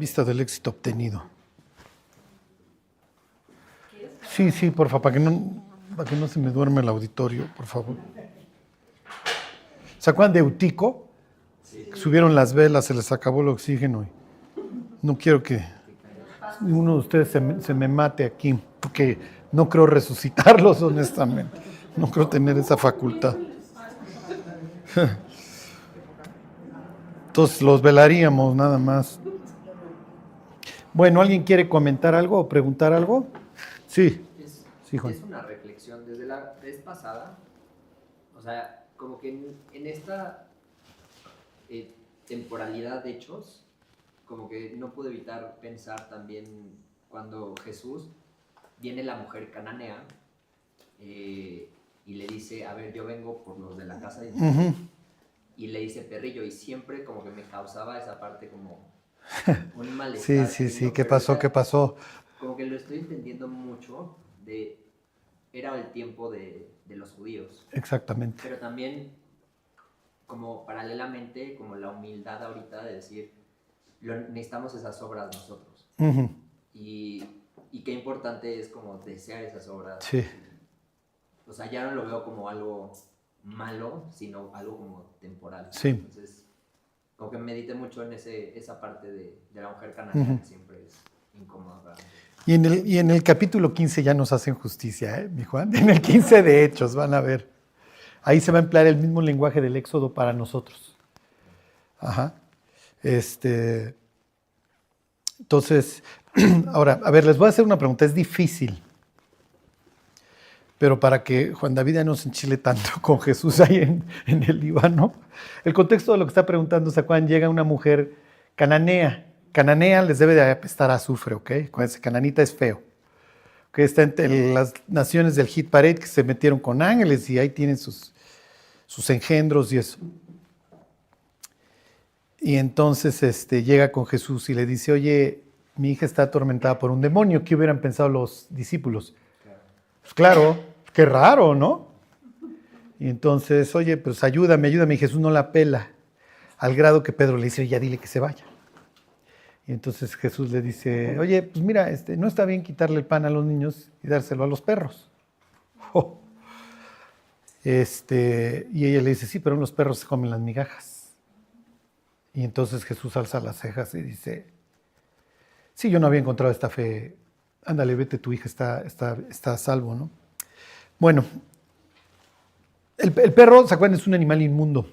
vista del éxito obtenido. Sí, por favor, para que no se me duerme el auditorio, por favor. ¿Se acuerdan de Eutico? Subieron las velas, se les acabó el oxígeno. No quiero que uno de ustedes se me mate aquí, porque no creo resucitarlos, honestamente. No creo tener esa facultad. Entonces los velaríamos nada más. Bueno, ¿alguien quiere comentar algo o preguntar algo? Sí. Sí, Juan. Es una reflexión desde la vez pasada. O sea, como que en esta temporalidad de hechos, como que no pude evitar pensar también cuando Jesús viene la mujer cananea y le dice, a ver, yo vengo por los de la casa de Israel. Y le dice perrillo, y siempre como que me causaba esa parte como un malestar. Sí, ¿qué pasó? Como que lo estoy entendiendo mucho era el tiempo de los judíos. Exactamente. Pero también como paralelamente, como la humildad ahorita de decir, necesitamos esas obras nosotros. Y qué importante es como desear esas obras. Sí. O sea, ya no lo veo como algo malo, sino algo como temporal. Sí. Entonces, como que medité mucho en esa parte de la mujer cananea, que siempre es incómoda. Y en el capítulo 15 ya nos hacen justicia, mi Juan. En el 15 de Hechos, van a ver. Ahí se va a emplear el mismo lenguaje del Éxodo para nosotros. Ajá. Entonces, ahora, a ver, les voy a hacer una pregunta. Es difícil. Pero para que Juan David ya no se enchile tanto con Jesús ahí en el Líbano, el contexto de lo que está preguntando, ¿se acuerdan? Llega una mujer cananea. Cananea les debe de apestar a azufre, ¿ok? Acuérdense, cananita es feo. Que está entre las naciones del Hit Parade que se metieron con ángeles y ahí tienen sus engendros y eso. Y entonces llega con Jesús y le dice, oye, mi hija está atormentada por un demonio. ¿Qué hubieran pensado los discípulos? Pues claro, qué raro, ¿no? Y entonces, oye, pues ayúdame. Y Jesús no la pela. Al grado que Pedro le dice, ya dile que se vaya. Y entonces Jesús le dice, oye, pues mira, no está bien quitarle el pan a los niños y dárselo a los perros. Oh. Y ella le dice, sí, pero los perros se comen las migajas. Y entonces Jesús alza las cejas y dice, sí, yo no había encontrado esta fe. Ándale, vete, tu hija está a salvo, ¿no? Bueno, el perro, ¿se acuerdan? Es un animal inmundo,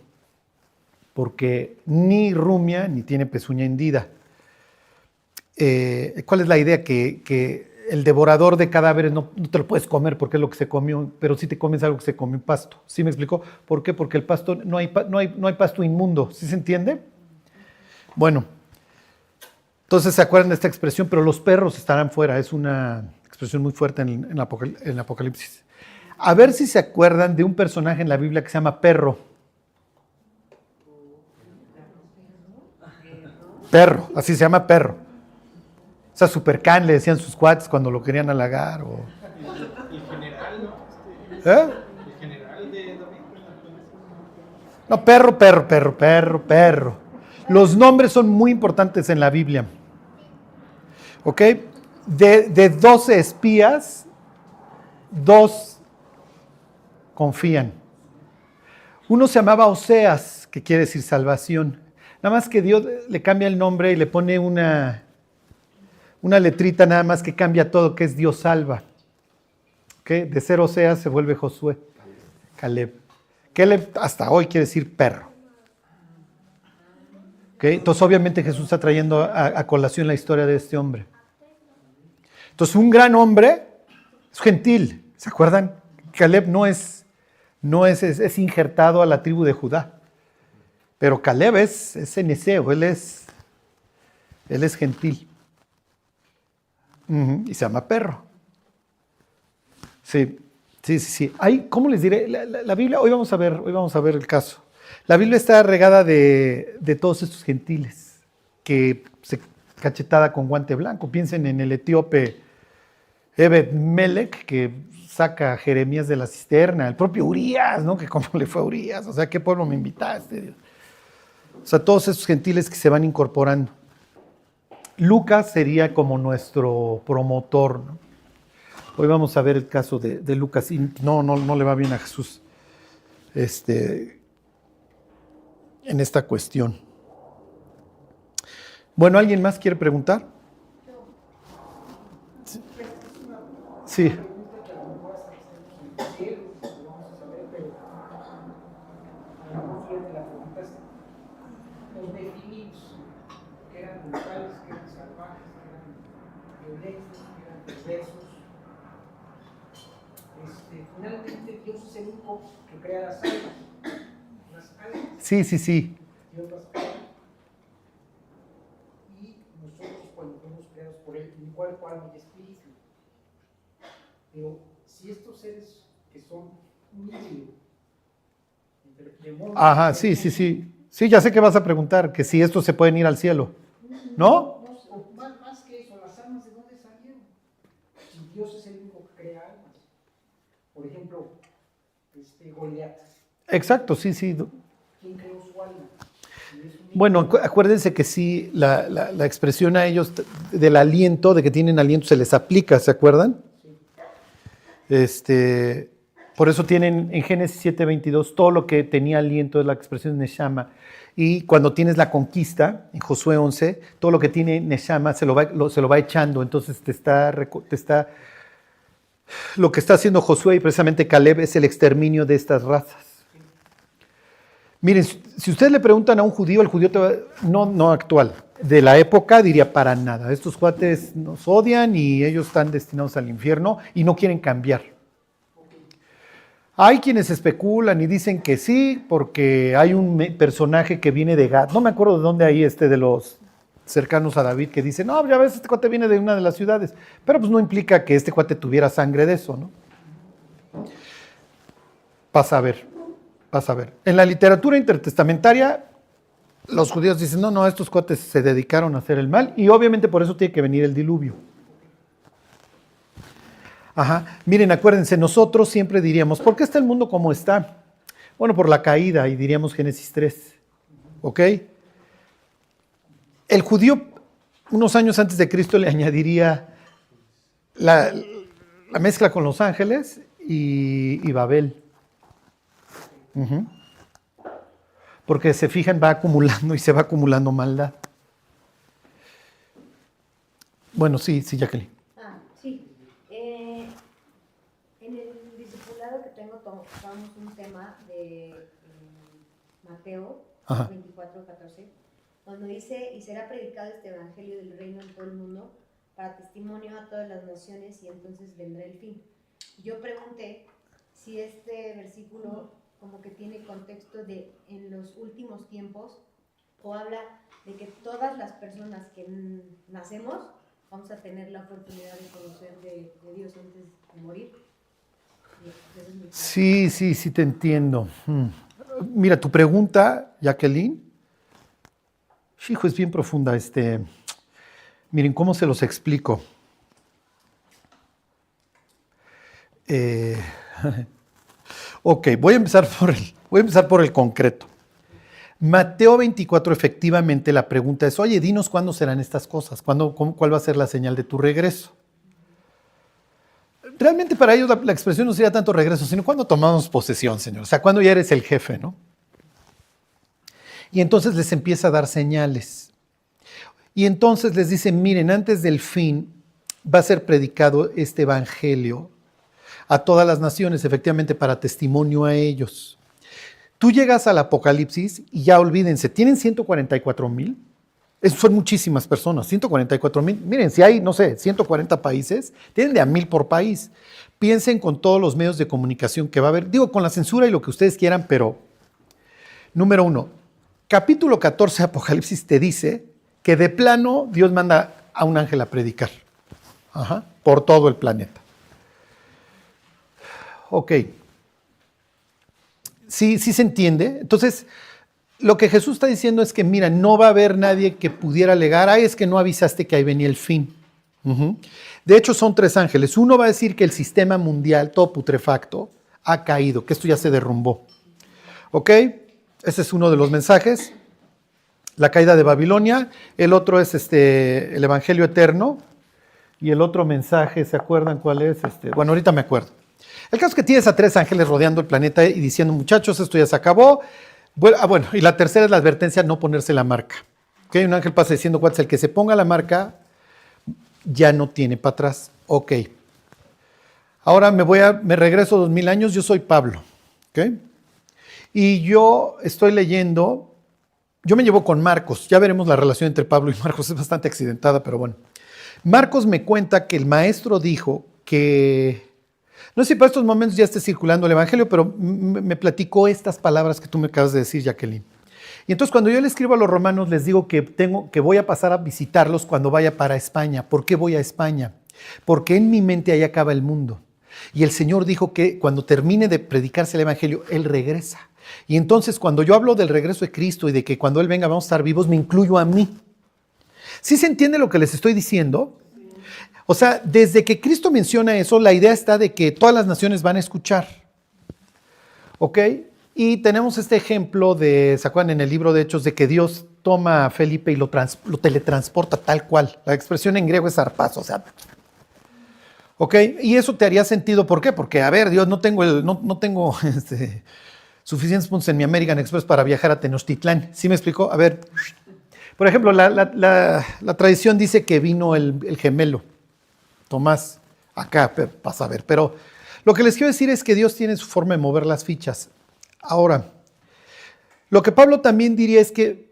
porque ni rumia ni tiene pezuña hendida. ¿Cuál es la idea? Que el devorador de cadáveres no te lo puedes comer porque es lo que se comió, pero sí te comes algo que se comió pasto. ¿Sí me explicó? ¿Por qué? Porque el pasto no hay pasto inmundo. ¿Sí se entiende? Bueno, entonces se acuerdan de esta expresión, pero los perros estarán fuera. Es una expresión muy fuerte en el Apocalipsis. A ver si se acuerdan de un personaje en la Biblia que se llama Perro. Perro, así se llama Perro. O sea, Supercan le decían sus cuates cuando lo querían halagar. El general, ¿no? ¿Eh? El general de David. No, perro. Los nombres son muy importantes en la Biblia. ¿Ok? De 12 espías, 2 confían. Uno se llamaba Oseas, que quiere decir salvación. Nada más que Dios le cambia el nombre y le pone una letrita nada más que cambia todo, que es Dios salva. ¿Okay? De ser Oseas se vuelve Josué. Caleb. Caleb hasta hoy quiere decir perro. ¿Okay? Entonces obviamente Jesús está trayendo a colación la historia de este hombre. Entonces un gran hombre es gentil. ¿Se acuerdan? Caleb no es injertado a la tribu de Judá. Pero Caleb es ceneceo, él es gentil. Y se llama perro. Sí. ¿Cómo les diré? La Biblia, hoy vamos a ver el caso. La Biblia está regada de todos estos gentiles que se cachetada con guante blanco. Piensen en el etíope Ebed-Melech, que saca a Jeremías de la cisterna, el propio Urías, ¿no? Que cómo le fue a Urías, o sea, ¿qué pueblo me invitaste? O sea, todos esos gentiles que se van incorporando. Lucas sería como nuestro promotor, ¿no? Hoy vamos a ver el caso de Lucas y no le va bien a Jesús en esta cuestión. Bueno, ¿alguien más quiere preguntar? Sí. Los definidos, que eran brutales, que eran salvajes, que eran violentos, que eran perversos. Finalmente Dios es el único que crea las almas. Las almas. Sí. Dios las crea. Y nosotros cuando fuimos creados por Él, en cuerpo, alma y espíritu. Pero si estos seres que son un híbrido entre demonios... Ajá, sí. Sí, ya sé que vas a preguntar, que si estos se pueden ir al cielo, ¿no? Más que eso, las almas de dónde salieron. Si Dios es el único que crea almas. Por ejemplo, Goliat. Exacto, sí. ¿Quién creó su alma? Bueno, acuérdense que sí, la expresión a ellos del aliento, de que tienen aliento, se les aplica, ¿se acuerdan? Sí. Por eso tienen en Génesis 7:22, todo lo que tenía aliento es la expresión Neshama. Y cuando tienes la conquista, en Josué 11, todo lo que tiene Neshama se lo va echando. Entonces lo que está haciendo Josué y precisamente Caleb es el exterminio de estas razas. Miren, si ustedes le preguntan a un judío, el judío no actual, de la época diría para nada. Estos cuates nos odian y ellos están destinados al infierno y no quieren cambiar. Hay quienes especulan y dicen que sí, porque hay un personaje que viene de Gad. No me acuerdo de dónde hay de los cercanos a David que dice, no, ya ves, este cuate viene de una de las ciudades. Pero pues no implica que este cuate tuviera sangre de eso, ¿no? Vas a ver. En la literatura intertestamentaria, los judíos dicen, no, estos cuates se dedicaron a hacer el mal y obviamente por eso tiene que venir el diluvio. Ajá. Miren, acuérdense, nosotros siempre diríamos, ¿por qué está el mundo como está? Bueno, por la caída, y diríamos Génesis 3. ¿Ok? El judío, unos años antes de Cristo, le añadiría la mezcla con los ángeles y Babel. Uh-huh. Porque se fijan, va acumulando y se va acumulando maldad. Bueno, sí, Jacqueline. Sí. En el discipulado que tengo tocamos un tema de Mateo 24:14, donde dice, y será predicado este evangelio del reino en todo el mundo para testimonio a todas las naciones y entonces vendrá el fin. Yo pregunté si este versículo como que tiene contexto de en los últimos tiempos o habla de que todas las personas que nacemos vamos a tener la oportunidad de conocer de Dios antes de morir. Sí, te entiendo. Mira, tu pregunta, Jacqueline, hijo, es bien profunda. Miren, ¿cómo se los explico? Ok, voy a empezar por el concreto. Mateo 24, efectivamente, la pregunta es, oye, dinos cuándo serán estas cosas, cuál va a ser la señal de tu regreso. Realmente para ellos la expresión no sería tanto regreso, sino cuando tomamos posesión, Señor. O sea, cuando ya eres el jefe, ¿no? Y entonces les empieza a dar señales. Y entonces les dice, miren, antes del fin va a ser predicado este evangelio a todas las naciones, efectivamente, para testimonio a ellos. Tú llegas al Apocalipsis y ya olvídense, tienen 144,000. Son muchísimas personas, 144,000. Miren, si hay, 140 países, tienen de a 1,000 por país. Piensen con todos los medios de comunicación que va a haber. Digo, con la censura y lo que ustedes quieran, pero número 1, capítulo 14 de Apocalipsis te dice que de plano Dios manda a un ángel a predicar. Por todo el planeta. Ok. Sí se entiende. Entonces, lo que Jesús está diciendo es que, mira, no va a haber nadie que pudiera alegar, es que no avisaste que ahí venía el fin. De hecho, son 3 ángeles. Uno va a decir que el sistema mundial, todo putrefacto, ha caído, que esto ya se derrumbó. ¿Ok? Ese es uno de los mensajes. la caída de Babilonia, el otro es el Evangelio eterno, y el otro mensaje, ¿se acuerdan cuál es? Bueno, ahorita me acuerdo. El caso es que tienes a 3 ángeles rodeando el planeta y diciendo, muchachos, esto ya se acabó. Bueno, y la tercera es la advertencia, no ponerse la marca. ¿Okay? Un ángel pasa diciendo, ¿cuál es el que se ponga la marca? Ya no tiene para atrás. Ok. Ahora me regreso 2000 años, yo soy Pablo. ¿Okay? Y yo estoy leyendo, yo me llevo con Marcos, ya veremos la relación entre Pablo y Marcos, es bastante accidentada, pero bueno. Marcos me cuenta que el maestro dijo que, no sé si para estos momentos ya esté circulando el Evangelio, pero me platicó estas palabras que tú me acabas de decir, Jacqueline. Y entonces cuando yo le escribo a los romanos, les digo que voy a pasar a visitarlos cuando vaya para España. ¿Por qué voy a España? Porque en mi mente ahí acaba el mundo. Y el Señor dijo que cuando termine de predicarse el Evangelio, Él regresa. Y entonces cuando yo hablo del regreso de Cristo y de que cuando Él venga vamos a estar vivos, me incluyo a mí. ¿Sí se entiende lo que les estoy diciendo? O sea, desde que Cristo menciona eso, la idea está de que todas las naciones van a escuchar. ¿Ok? Y tenemos este ejemplo de, ¿se acuerdan en el libro de Hechos? De que Dios toma a Felipe y lo teletransporta tal cual. La expresión en griego es arpazo, o sea. ¿Ok? Y eso te haría sentido, ¿por qué? Porque, a ver, Dios, no tengo suficientes puntos en mi American Express para viajar a Tenochtitlán. ¿Sí me explicó? A ver, por ejemplo, la tradición dice que vino el gemelo, Tomás, acá, para saber. Pero lo que les quiero decir es que Dios tiene su forma de mover las fichas. Ahora, lo que Pablo también diría es que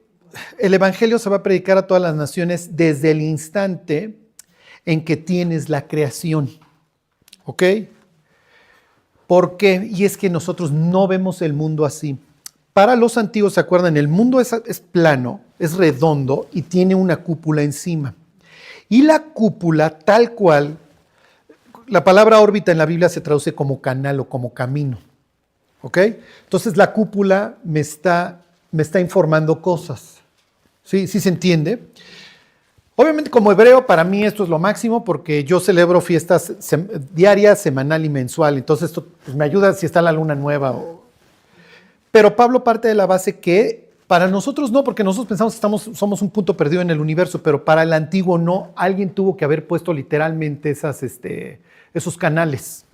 el Evangelio se va a predicar a todas las naciones desde el instante en que tienes la creación. ¿Ok? ¿Por qué? Y es que nosotros no vemos el mundo así. Para los antiguos, ¿se acuerdan? El mundo es plano, es redondo y tiene una cúpula encima. Y la cúpula, tal cual, la palabra órbita en la Biblia se traduce como canal o como camino. ¿Ok? Entonces la cúpula me está informando cosas. ¿Sí? ¿Sí se entiende? Obviamente como hebreo para mí esto es lo máximo porque yo celebro fiestas diarias, semanal y mensual. Entonces esto pues, me ayuda si está la luna nueva. Pero Pablo parte de la base que para nosotros no, porque nosotros pensamos que somos un punto perdido en el universo, pero para el antiguo no. Alguien tuvo que haber puesto literalmente esos canales.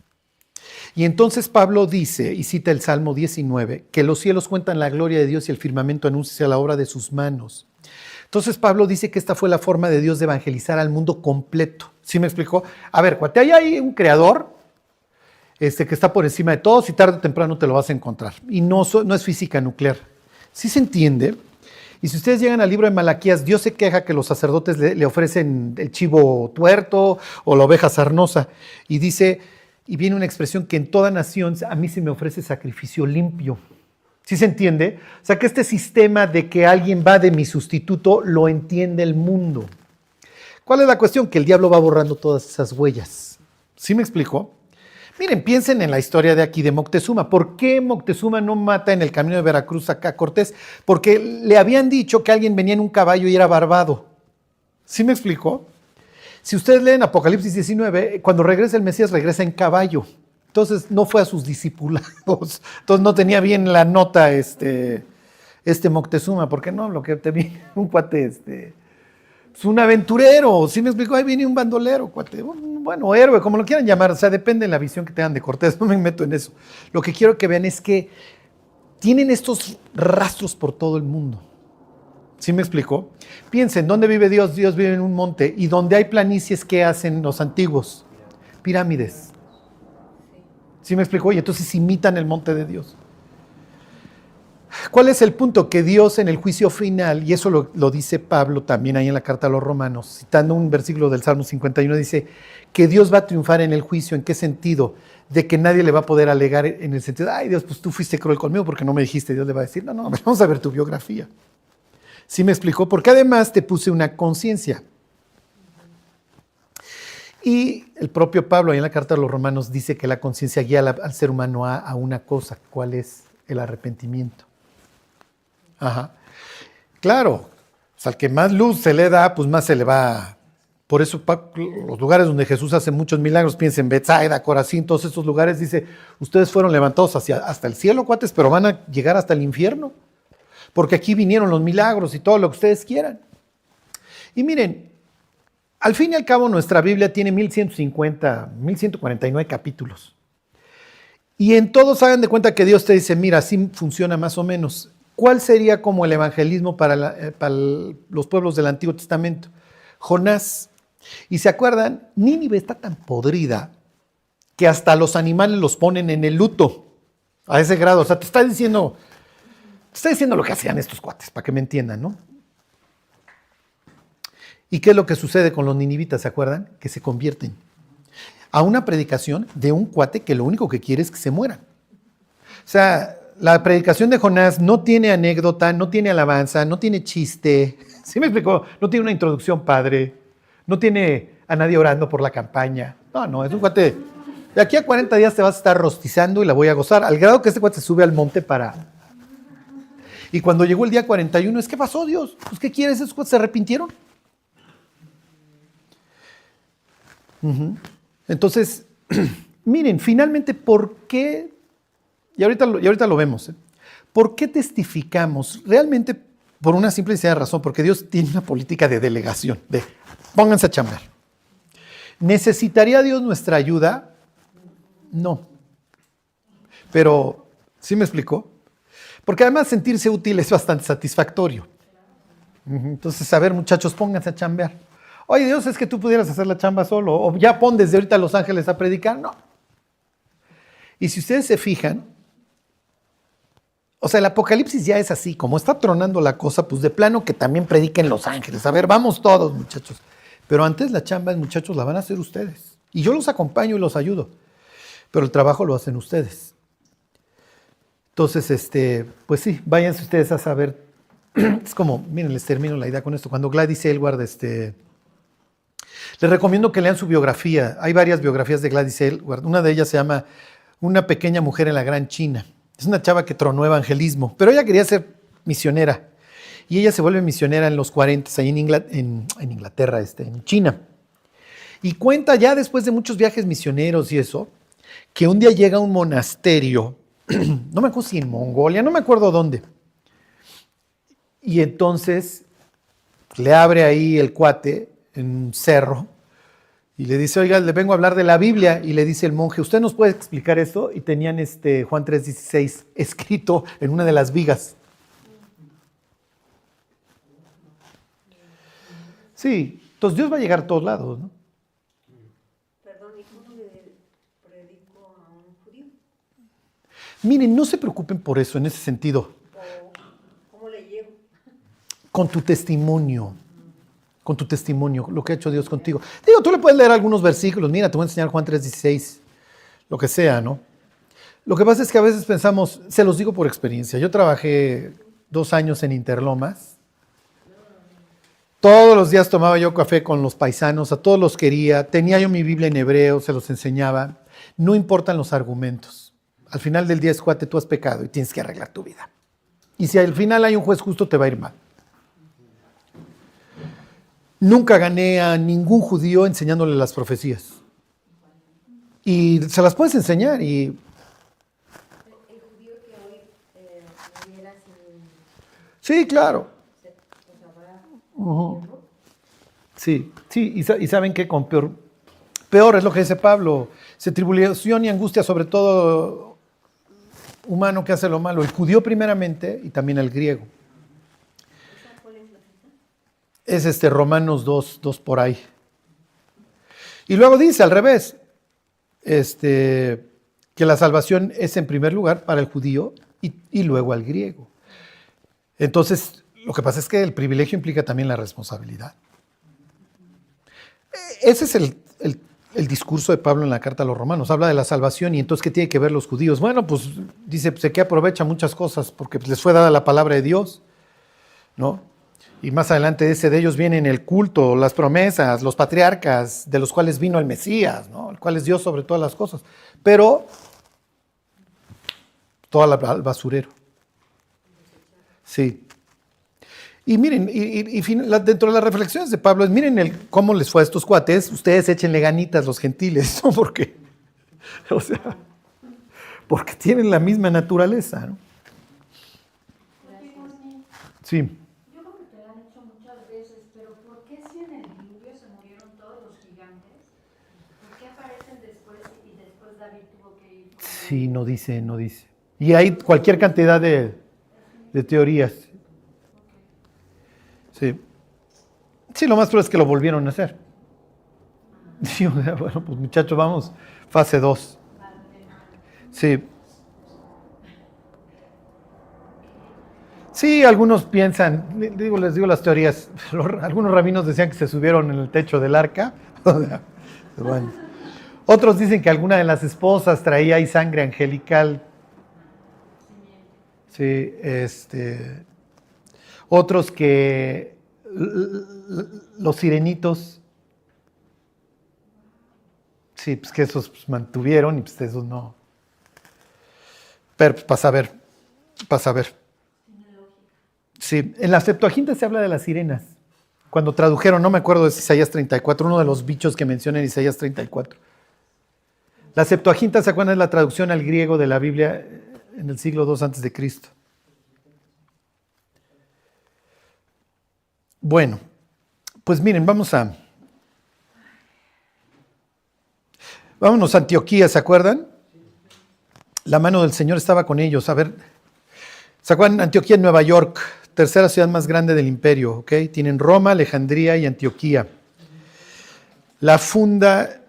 Y entonces Pablo dice, y cita el Salmo 19, que los cielos cuentan la gloria de Dios y el firmamento anuncia la obra de sus manos. Entonces Pablo dice que esta fue la forma de Dios de evangelizar al mundo completo. ¿Sí me explicó? A ver, cuate, ahí hay un creador que está por encima de todos y tarde o temprano te lo vas a encontrar. Y no es física nuclear. ¿Sí se entiende? Y si ustedes llegan al libro de Malaquías, Dios se queja que los sacerdotes le ofrecen el chivo tuerto o la oveja sarnosa. Y dice, y viene una expresión que en toda nación a mí se me ofrece sacrificio limpio. ¿Sí se entiende? O sea que este sistema de que alguien va de mi sustituto lo entiende el mundo. ¿Cuál es la cuestión? Que el diablo va borrando todas esas huellas. ¿Sí me explico? Miren, piensen en la historia de aquí de Moctezuma. ¿Por qué Moctezuma no mata en el camino de Veracruz acá a Cortés? Porque le habían dicho que alguien venía en un caballo y era barbado. ¿Sí me explico? Si ustedes leen Apocalipsis 19, cuando regresa el Mesías regresa en caballo. Entonces no fue a sus discipulados. Entonces no tenía bien la nota Moctezuma. ¿Por qué no? Lo que te viene un cuate, es un aventurero. ¿Sí me explico? Ahí viene un bandolero, cuate. Bueno, héroe, como lo quieran llamar. O sea, depende de la visión que tengan de Cortés. No me meto en eso. Lo que quiero que vean es que tienen estos rastros por todo el mundo. ¿Sí me explico? Piensen, ¿dónde vive Dios? Dios vive en un monte. Y donde hay planicies, ¿qué hacen los antiguos? Pirámides. ¿Sí me explico? Y entonces imitan el monte de Dios. ¿Cuál es el punto? Que Dios en el juicio final, y eso lo dice Pablo también ahí en la carta a los Romanos, citando un versículo del Salmo 51, dice que Dios va a triunfar en el juicio. ¿En qué sentido? De que nadie le va a poder alegar en el sentido, ay Dios, pues tú fuiste cruel conmigo porque no me dijiste. Dios le va a decir, no, vamos a ver tu biografía. ¿Sí me explicó? Porque además te puse una conciencia. Y el propio Pablo ahí en la carta a los Romanos dice que la conciencia guía al ser humano a una cosa. ¿Cuál es? El arrepentimiento. Ajá. Claro, pues al que más luz se le da, pues más se le va. Por eso los lugares donde Jesús hace muchos milagros, piensen en Betsaida, Corazín, todos estos lugares, dice, ustedes fueron levantados hasta el cielo, cuates, pero van a llegar hasta el infierno. porque aquí vinieron los milagros y todo lo que ustedes quieran. Y miren, al fin y al cabo nuestra Biblia tiene 1149 capítulos. Y en todos hagan de cuenta que Dios te dice, mira, así funciona más o menos. ¿Cuál sería como el evangelismo para los pueblos del Antiguo Testamento? Jonás. Y se acuerdan, Nínive está tan podrida que hasta los animales los ponen en el luto. A ese grado. O sea, te está diciendo lo que hacían estos cuates, para que me entiendan, ¿no? ¿Y qué es lo que sucede con los ninivitas? ¿Se acuerdan? Que se convierten a una predicación de un cuate que lo único que quiere es que se mueran. O sea, la predicación de Jonás no tiene anécdota, no tiene alabanza, no tiene chiste. ¿Sí me explicó? No tiene una introducción padre, no tiene a nadie orando por la campaña. No, es un cuate. De aquí a 40 días te vas a estar rostizando y la voy a gozar, al grado que este cuate se sube al monte para... Y cuando llegó el día 41, ¿qué pasó, Dios? Pues, ¿qué quieres? ¿Esos cuates se arrepintieron? Entonces, miren, finalmente, ¿por qué? Y ahorita lo vemos. ¿Por qué testificamos? Realmente, por una simple y sencilla razón, porque Dios tiene una política de delegación, de pónganse a chambear. ¿Necesitaría Dios nuestra ayuda? No. Pero, ¿sí me explicó? Porque además sentirse útil es bastante satisfactorio. Entonces, a ver, muchachos, pónganse a chambear. Oye, Dios, es que tú pudieras hacer la chamba solo, o ya pon desde ahorita a los ángeles a predicar. No. Y si ustedes se fijan, o sea, el Apocalipsis ya es así, como está tronando la cosa, pues de plano que también prediquen los ángeles. A ver, vamos todos, muchachos. Pero antes la chamba, muchachos, la van a hacer ustedes. Y yo los acompaño y los ayudo. Pero el trabajo lo hacen ustedes. Entonces, pues sí, váyanse ustedes a saber. Es como, miren, les termino la idea con esto. Cuando Gladys Aylward, les recomiendo que lean su biografía. Hay varias biografías de Gladys Aylward. Una de ellas se llama Una pequeña mujer en la gran China. Es una chava que tronó evangelismo, pero ella quería ser misionera. Y ella se vuelve misionera en los 40, ahí en Inglaterra, en China. Y cuenta ya después de muchos viajes misioneros y eso, que un día llega a un monasterio, no me acuerdo si en Mongolia, no me acuerdo dónde. Y entonces le abre ahí el cuate en un cerro y le dice, oiga, le vengo a hablar de la Biblia. Y le dice el monje, ¿usted nos puede explicar esto? Y tenían Juan 3:16 escrito en una de las vigas. Sí, entonces Dios va a llegar a todos lados, ¿no? Perdón, ¿y cómo le predico a un judío? Miren, no se preocupen por eso en ese sentido. ¿Cómo le llevo? Con tu testimonio, lo que ha hecho Dios contigo. Digo, tú le puedes leer algunos versículos, mira, te voy a enseñar Juan 3:16, lo que sea, ¿no? Lo que pasa es que a veces pensamos, se los digo por experiencia, yo trabajé 2 años en Interlomas, todos los días tomaba yo café con los paisanos, a todos los quería, tenía yo mi Biblia en hebreo, se los enseñaba, no importan los argumentos, al final del día es cuate, tú has pecado y tienes que arreglar tu vida. Y si al final hay un juez justo, te va a ir mal. Nunca gané a ningún judío enseñándole las profecías. Y se las puedes enseñar y... El judío que hoy viviera sin... Sí, claro. Pues habrá... Sí, y saben que con peor es lo que dice Pablo, se tribulación y angustia sobre todo humano que hace lo malo, el judío primeramente y también el griego. Es Romanos 2 por ahí. Y luego dice al revés, que la salvación es en primer lugar para el judío y luego al griego. Entonces, lo que pasa es que el privilegio implica también la responsabilidad. Ese es el discurso de Pablo en la carta a los romanos. Habla de la salvación y entonces, ¿qué tiene que ver los judíos? Bueno, pues dice, pues, ¿de qué aprovecha muchas cosas? Porque les fue dada la palabra de Dios, ¿no? Y más adelante de ellos vienen el culto, las promesas, los patriarcas, de los cuales vino el Mesías, ¿no? El cual es Dios sobre todas las cosas. Pero todo al basurero. Sí. Y miren, dentro de las reflexiones de Pablo, miren cómo les fue a estos cuates. Ustedes échenle ganitas los gentiles, ¿no? Porque tienen la misma naturaleza, ¿no? Sí. Yo creo que te lo han hecho muchas veces, pero ¿por qué si en el diluvio se murieron todos los gigantes? ¿Por qué aparecen después y después David tuvo que ir? Sí, no dice, no dice. Y hay cualquier cantidad de teorías. Sí. Sí, lo más probable es que lo volvieron a hacer. Sí, o sea, bueno, pues muchachos, vamos, fase 2. Sí. Sí, algunos piensan, les digo las teorías, algunos rabinos decían que se subieron en el techo del arca. Bueno. Otros dicen que alguna de las esposas traía ahí sangre angelical. Sí, otros que los sirenitos, sí, pues que esos pues, mantuvieron y pues esos no. Pero pues, pasa a ver. Sí, en la Septuaginta se habla de las sirenas. Cuando tradujeron, no me acuerdo de Isaías 34, uno de los bichos que menciona en Isaías 34. La Septuaginta, ¿se acuerdan? Es la traducción al griego de la Biblia en el siglo II antes de Cristo. Bueno, pues miren, vámonos a Antioquía, ¿se acuerdan? La mano del Señor estaba con ellos. A ver, ¿se acuerdan? Antioquía en Nueva York, tercera ciudad más grande del imperio, ¿ok? Tienen Roma, Alejandría y Antioquía. La funda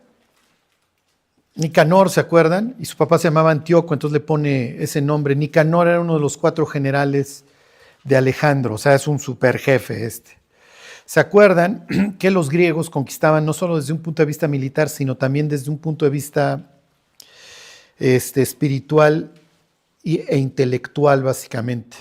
Nicanor, ¿se acuerdan? Y su papá se llamaba Antíoco, entonces le pone ese nombre. Nicanor era uno de los 4 generales de Alejandro, o sea, es un super jefe este. ¿Se acuerdan que los griegos conquistaban no solo desde un punto de vista militar, sino también desde un punto de vista espiritual e intelectual, básicamente?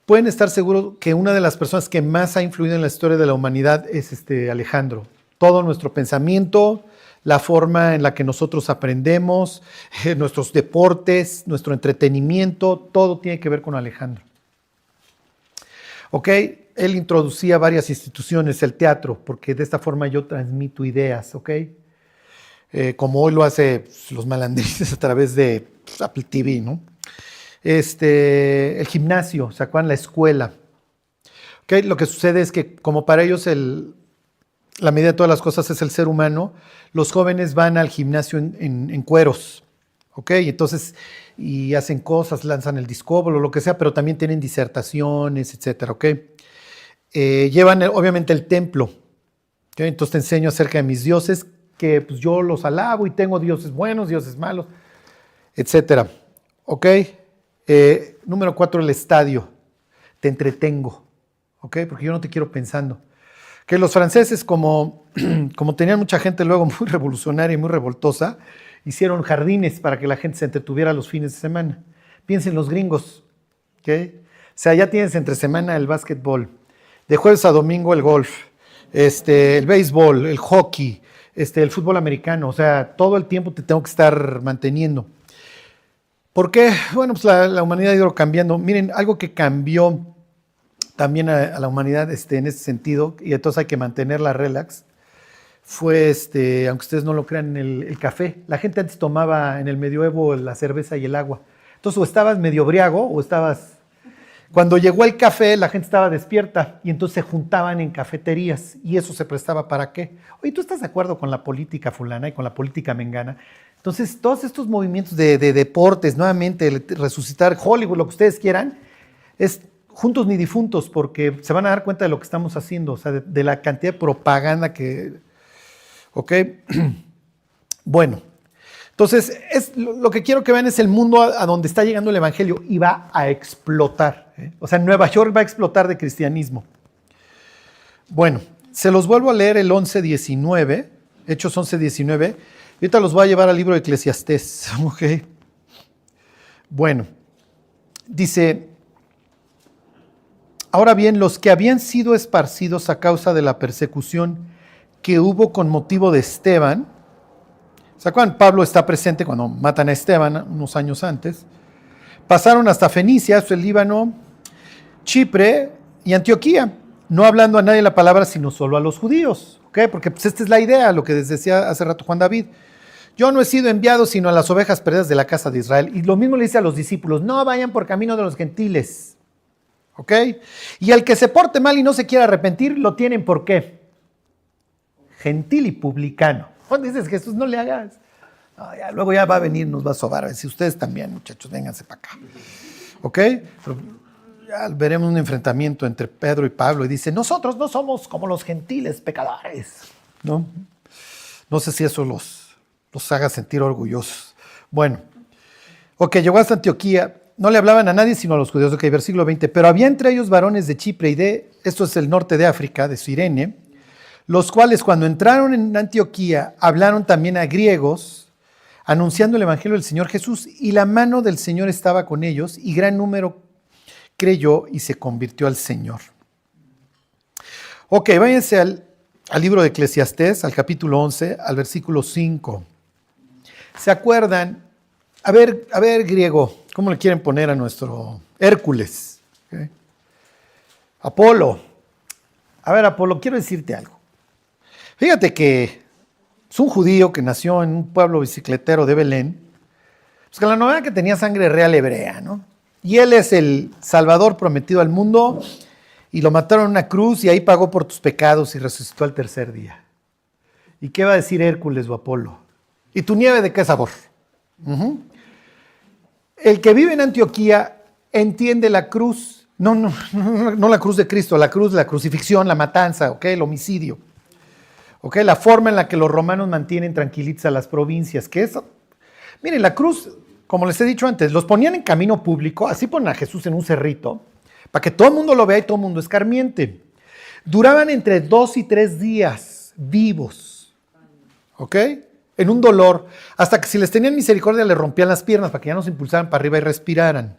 Pueden estar seguros que una de las personas que más ha influido en la historia de la humanidad es Alejandro. Todo nuestro pensamiento, la forma en la que nosotros aprendemos, nuestros deportes, nuestro entretenimiento, todo tiene que ver con Alejandro. ¿Ok? Él introducía varias instituciones, el teatro, porque de esta forma yo transmito ideas, ¿ok? Como hoy lo hace los malandrines a través de Apple TV, ¿no? El gimnasio, ¿se acuerdan? La escuela. ¿Ok? Lo que sucede es que como para ellos la medida de todas las cosas es el ser humano, los jóvenes van al gimnasio en cueros, ¿ok? Entonces, y hacen cosas, lanzan el discóbolo, lo que sea, pero también tienen disertaciones, etcétera, ¿ok? Llevan obviamente el templo, ¿ok? Entonces te enseño acerca de mis dioses, que pues, yo los alabo y tengo dioses buenos, dioses malos, etcétera, ¿ok? Número 4, el estadio, te entretengo, ¿ok? Porque yo no te quiero pensando. Que los franceses, como tenían mucha gente luego muy revolucionaria y muy revoltosa, hicieron jardines para que la gente se entretuviera los fines de semana. Piensen los gringos, ¿ok? O sea, ya tienes entre semana el básquetbol, de jueves a domingo el golf, el béisbol, el hockey, el fútbol americano, o sea, todo el tiempo te tengo que estar manteniendo. ¿Por qué? Bueno, pues la humanidad ha ido cambiando. Miren, algo que cambió también a la humanidad en este sentido, y entonces hay que mantenerla relax, fue, aunque ustedes no lo crean, el café. La gente antes tomaba en el medioevo la cerveza y el agua. Entonces o estabas medio briago o estabas... Cuando llegó el café, la gente estaba despierta y entonces se juntaban en cafeterías y eso se prestaba ¿para qué? Oye, ¿tú estás de acuerdo con la política fulana y con la política mengana? Entonces, todos estos movimientos de deportes, nuevamente, resucitar Hollywood, lo que ustedes quieran, es juntos ni difuntos, porque se van a dar cuenta de lo que estamos haciendo, o sea, de la cantidad de propaganda que... ¿Ok? Bueno, entonces, lo que quiero que vean es el mundo a donde está llegando el evangelio y va a explotar. O sea, Nueva York va a explotar de cristianismo. Bueno, se los vuelvo a leer el 11:19, Hechos 11:19. Ahorita los voy a llevar al libro de Eclesiastés. ¿Ok? Bueno, dice... Ahora bien, los que habían sido esparcidos a causa de la persecución que hubo con motivo de Esteban, ¿se acuerdan? Pablo está presente cuando matan a Esteban unos años antes, pasaron hasta Fenicia, el Líbano, Chipre y Antioquía, no hablando a nadie la palabra, sino solo a los judíos, ¿ok? Porque pues esta es la idea, lo que les decía hace rato Juan David. Yo no he sido enviado sino a las ovejas perdidas de la casa de Israel. Y lo mismo le dice a los discípulos, no vayan por camino de los gentiles. ¿Ok? Y el que se porte mal y no se quiera arrepentir, lo tienen ¿por qué? Gentil y publicano. ¿Dónde dices, Jesús, no le hagas? Luego ya va a venir, nos va a sobar. A ver si ustedes también, muchachos, vénganse para acá. ¿Ok? Pero ya veremos un enfrentamiento entre Pedro y Pablo y dice, nosotros no somos como los gentiles pecadores. ¿No? No sé si eso los haga sentir orgullosos. Bueno, ok, llegó hasta Antioquía. No le hablaban a nadie sino a los judíos. Ok, versículo 20. Pero había entre ellos varones de Chipre y esto es el norte de África, de Cirene, los cuales cuando entraron en Antioquía hablaron también a griegos, anunciando el evangelio del Señor Jesús, y la mano del Señor estaba con ellos, y gran número creyó y se convirtió al Señor. Ok, váyanse al libro de Eclesiastés, al capítulo 11, al versículo 5. ¿Se acuerdan? A ver, griego, ¿cómo le quieren poner a nuestro Hércules? ¿Okay? Apolo. A ver, Apolo, quiero decirte algo. Fíjate que es un judío que nació en un pueblo bicicletero de Belén, pues que la novedad que tenía sangre real hebrea, ¿no? Y él es el Salvador prometido al mundo, y lo mataron en una cruz y ahí pagó por tus pecados y resucitó al tercer día. ¿Y qué va a decir Hércules o Apolo? ¿Y tu nieve de qué sabor? El que vive en Antioquía entiende la cruz, no la cruz de Cristo, la cruz, la crucifixión, la matanza, ¿ok? El homicidio. ¿Ok? La forma en la que los romanos mantienen tranquilitas a las provincias, que es, miren, la cruz, como les he dicho antes, los ponían en camino público, así ponen a Jesús en un cerrito, para que todo el mundo lo vea y todo el mundo escarmiente. Duraban entre 2 y 3 días vivos, ¿ok? En un dolor, hasta que si les tenían misericordia les rompían las piernas para que ya no se impulsaran para arriba y respiraran.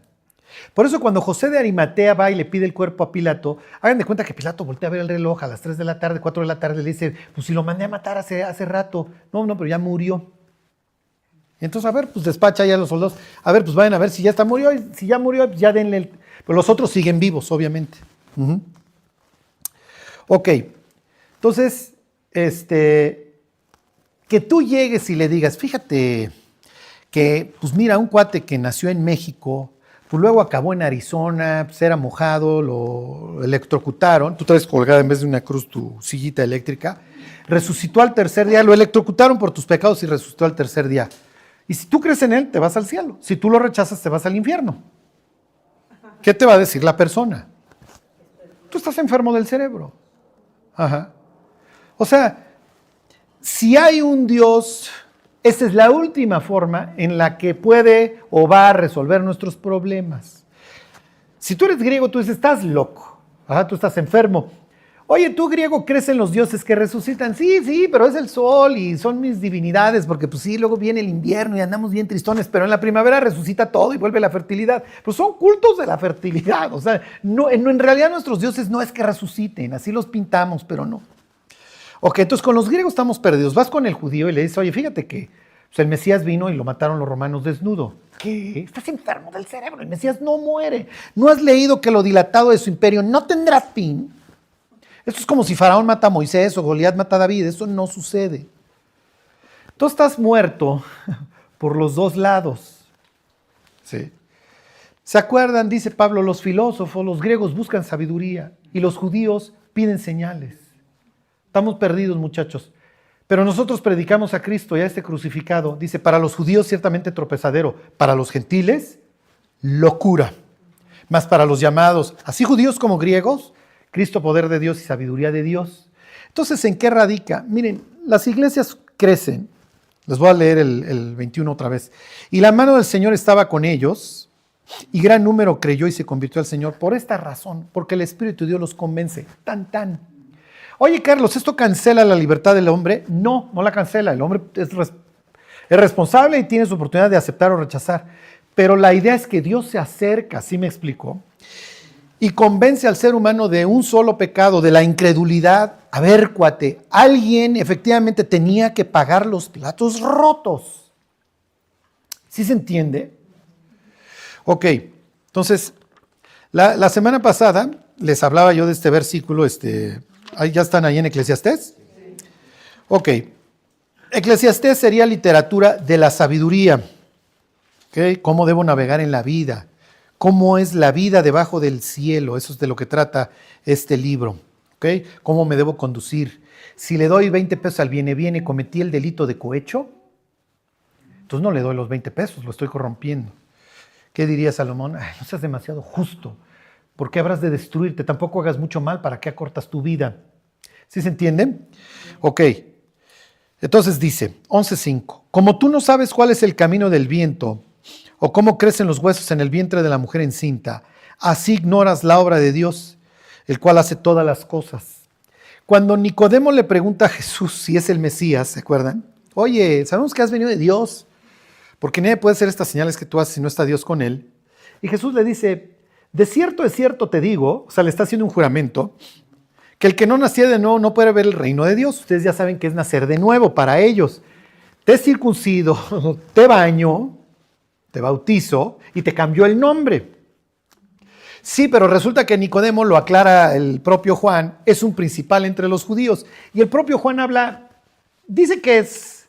Por eso cuando José de Arimatea va y le pide el cuerpo a Pilato, hagan de cuenta que Pilato voltea a ver el reloj a las 3 de la tarde, 4 de la tarde, le dice, pues si lo mandé a matar hace rato. No, pero ya murió. Y entonces, a ver, pues despacha ya a los soldados. A ver, pues vayan a ver si ya murió. Y si ya murió, ya denle. Pero los otros siguen vivos, obviamente. Ok. Entonces, que tú llegues y le digas, fíjate que, pues mira, un cuate que nació en México, pues luego acabó en Arizona, pues era mojado, lo electrocutaron, tú traes colgada en vez de una cruz tu sillita eléctrica, resucitó al tercer día, lo electrocutaron por tus pecados y resucitó al tercer día. Y si tú crees en él, te vas al cielo. Si tú lo rechazas, te vas al infierno. ¿Qué te va a decir la persona? Tú estás enfermo del cerebro. Ajá. O sea, si hay un Dios, esa es la última forma en la que puede o va a resolver nuestros problemas. Si tú eres griego, tú dices, estás loco. Ajá, tú estás enfermo. Oye, ¿tú griego crees en los dioses que resucitan? Sí, pero es el sol y son mis divinidades, porque pues sí, luego viene el invierno y andamos bien tristones, pero en la primavera resucita todo y vuelve la fertilidad. Pues son cultos de la fertilidad, o sea, en realidad nuestros dioses no es que resuciten, así los pintamos, pero no. Ok, entonces con los griegos estamos perdidos. Vas con el judío y le dices, oye, fíjate que pues, el Mesías vino y lo mataron los romanos desnudo. ¿Qué? Estás enfermo del cerebro, el Mesías no muere. ¿No has leído que lo dilatado de su imperio no tendrá fin? Esto es como si Faraón mata a Moisés o Goliat mata a David. Eso no sucede. Tú estás muerto por los dos lados. ¿Sí? ¿Se acuerdan? Dice Pablo, los filósofos, los griegos buscan sabiduría y los judíos piden señales. Estamos perdidos, muchachos. Pero nosotros predicamos a Cristo y a este crucificado. Dice, para los judíos ciertamente tropezadero, para los gentiles, locura. Mas para los llamados, así judíos como griegos, Cristo, poder de Dios y sabiduría de Dios. Entonces, ¿en qué radica? Miren, las iglesias crecen. Les voy a leer el 21 otra vez. Y la mano del Señor estaba con ellos, y gran número creyó y se convirtió al Señor. Por esta razón, porque el Espíritu de Dios los convence. Tan. Oye, Carlos, ¿esto cancela la libertad del hombre? No la cancela. El hombre es responsable y tiene su oportunidad de aceptar o rechazar. Pero la idea es que Dios se acerca, ¿sí me explicó? Y convence al ser humano de un solo pecado, de la incredulidad. A ver, cuate, alguien efectivamente tenía que pagar los platos rotos. ¿Sí se entiende? Ok, entonces, la semana pasada les hablaba yo de este versículo, ¿ya están ahí en Eclesiastés? Ok, Eclesiastés sería literatura de la sabiduría. ¿Okay? ¿Cómo debo navegar en la vida? cómo es la vida debajo del cielo. Eso es de lo que trata este libro. ¿Ok? ¿Cómo me debo conducir? Si le doy 20 pesos al viene, cometí el delito de cohecho. Entonces no le doy los 20 pesos, lo estoy corrompiendo. ¿Qué diría Salomón? Ay, no seas demasiado justo. ¿Por qué habrás de destruirte? Tampoco hagas mucho mal, ¿para qué acortas tu vida? ¿Sí se entiende? Ok. Entonces dice, 11.5. Como tú no sabes cuál es el camino del viento, o cómo crecen los huesos en el vientre de la mujer encinta, así ignoras la obra de Dios, el cual hace todas las cosas. Cuando Nicodemo le pregunta a Jesús si es el Mesías, ¿se acuerdan? Oye, sabemos que has venido de Dios, porque nadie puede hacer estas señales que tú haces si no está Dios con él. Y Jesús le dice, de cierto te digo, o sea, le está haciendo un juramento, que el que no nació de nuevo no puede ver el reino de Dios. Ustedes ya saben que es nacer de nuevo para ellos. Te circuncido, te baño, te bautizo y te cambió el nombre. Sí, pero resulta que Nicodemo, lo aclara el propio Juan, es un principal entre los judíos. Y el propio Juan habla, dice que es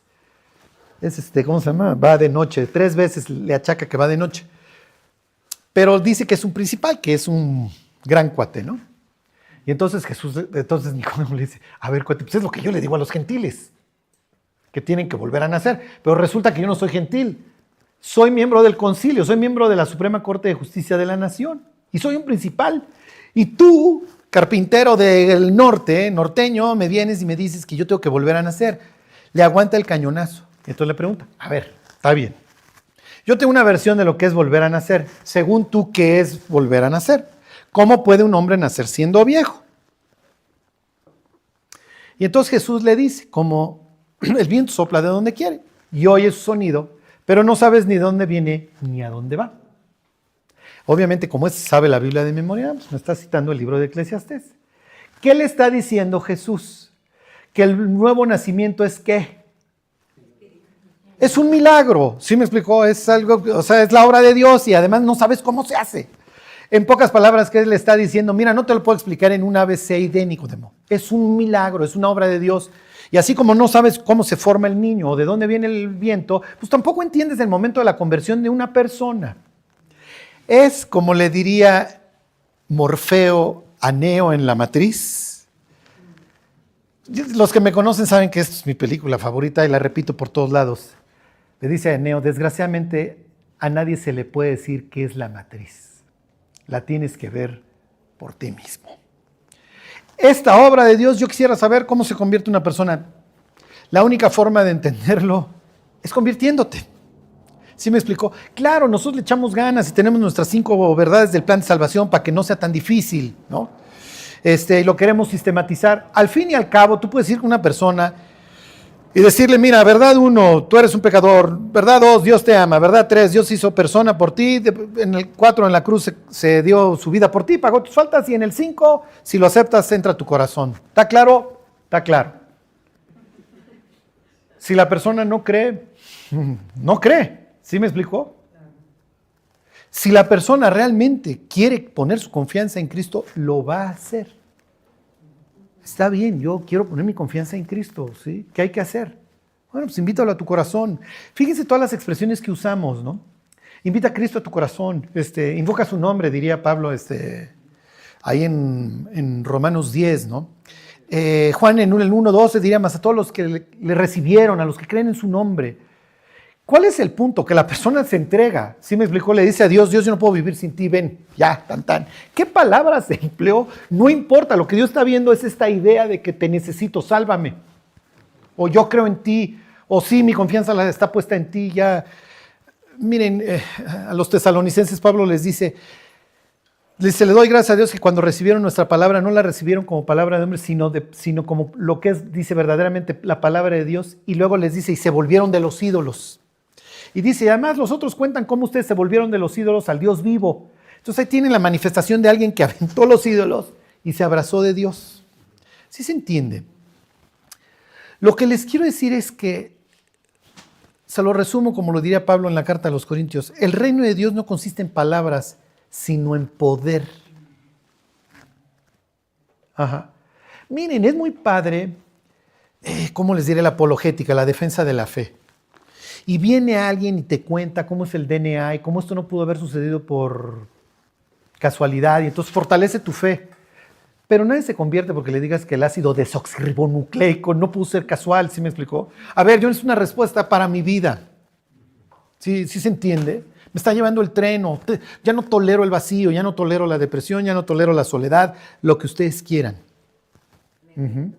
¿cómo se llama? Va de noche, 3 veces le achaca que va de noche. Pero dice que es un principal, que es un gran cuate, ¿no? Y entonces Nicodemo le dice, a ver, cuate, pues es lo que yo le digo a los gentiles, que tienen que volver a nacer. Pero resulta que yo no soy gentil. Soy miembro del concilio, soy miembro de la Suprema Corte de Justicia de la Nación. Y soy un principal. Y tú, carpintero del norte, norteño, me vienes y me dices que yo tengo que volver a nacer. Le aguanta el cañonazo. Y entonces le pregunta, a ver, está bien. Yo tengo una versión de lo que es volver a nacer. Según tú, ¿qué es volver a nacer? ¿Cómo puede un hombre nacer siendo viejo? Y entonces Jesús le dice, como el viento sopla de donde quiere y oye su sonido, pero no sabes ni de dónde viene ni a dónde va. Obviamente, como sabe la Biblia de memoria, pues me está citando el libro de Eclesiastés. ¿Qué le está diciendo Jesús? Que el nuevo nacimiento es ¿qué? Es un milagro, ¿sí me explicó? Es algo, o sea, es la obra de Dios y además no sabes cómo se hace. En pocas palabras, ¿qué le está diciendo? Mira, no te lo puedo explicar en un ABC y D, Nicodemo. Es un milagro, es una obra de Dios. Y así como no sabes cómo se forma el niño o de dónde viene el viento, pues tampoco entiendes el momento de la conversión de una persona. Es, como le diría Morfeo a Neo en La Matriz. Los que me conocen saben que esta es mi película favorita y la repito por todos lados. Le dice a Neo, desgraciadamente a nadie se le puede decir qué es la matriz. La tienes que ver por ti mismo. Esta obra de Dios, yo quisiera saber cómo se convierte una persona. La única forma de entenderlo es convirtiéndote. ¿Sí me explicó? Claro, nosotros le echamos ganas y tenemos nuestras 5 verdades del plan de salvación para que no sea tan difícil, ¿no? Y lo queremos sistematizar. Al fin y al cabo, tú puedes ir con una persona y decirle, mira, verdad 1, tú eres un pecador, verdad 2, Dios te ama, verdad 3, Dios se hizo persona por ti, en el 4 en la cruz se dio su vida por ti, pagó tus faltas y en el 5, si lo aceptas, entra a tu corazón. ¿Está claro? Está claro. Si la persona no cree, no cree. ¿Sí me explicó? Si la persona realmente quiere poner su confianza en Cristo, lo va a hacer. Está bien, yo quiero poner mi confianza en Cristo, ¿sí? ¿Qué hay que hacer? Bueno, pues invítalo a tu corazón. Fíjense todas las expresiones que usamos, ¿no? Invita a Cristo a tu corazón, invoca su nombre, diría Pablo, ahí en Romanos 10, ¿no? Juan en el 1:12 diría más a todos los que le recibieron, a los que creen en su nombre. ¿Cuál es el punto? Que la persona se entrega. ¿Sí me explicó? Le dice a Dios, Dios, yo no puedo vivir sin ti, ven, ya, tan. ¿Qué palabras se empleó? No importa, lo que Dios está viendo es esta idea de que te necesito, sálvame. O yo creo en ti, o sí, mi confianza está puesta en ti, ya. Miren, a los tesalonicenses Pablo les dice, le doy gracias a Dios que cuando recibieron nuestra palabra, no la recibieron como palabra de hombre, sino como lo que es, dice verdaderamente, la palabra de Dios. Y luego les dice, y se volvieron de los ídolos. Y dice, además los otros cuentan cómo ustedes se volvieron de los ídolos al Dios vivo. Entonces ahí tienen la manifestación de alguien que aventó los ídolos y se abrazó de Dios. ¿Sí se entiende? Lo que les quiero decir es que, se lo resumo como lo diría Pablo en la carta a los Corintios, el reino de Dios no consiste en palabras, sino en poder. Ajá. Miren, es muy padre, ¿cómo les diré? La apologética, la defensa de la fe. Y viene alguien y te cuenta cómo es el DNA y cómo esto no pudo haber sucedido por casualidad, y entonces fortalece tu fe. Pero nadie se convierte porque le digas que el ácido desoxirribonucleico no pudo ser casual, ¿sí me explicó? A ver, yo necesito una respuesta para mi vida. ¿Sí se entiende? Me está llevando el tren, ya no tolero el vacío, ya no tolero la depresión, ya no tolero la soledad, lo que ustedes quieran. Uh-huh.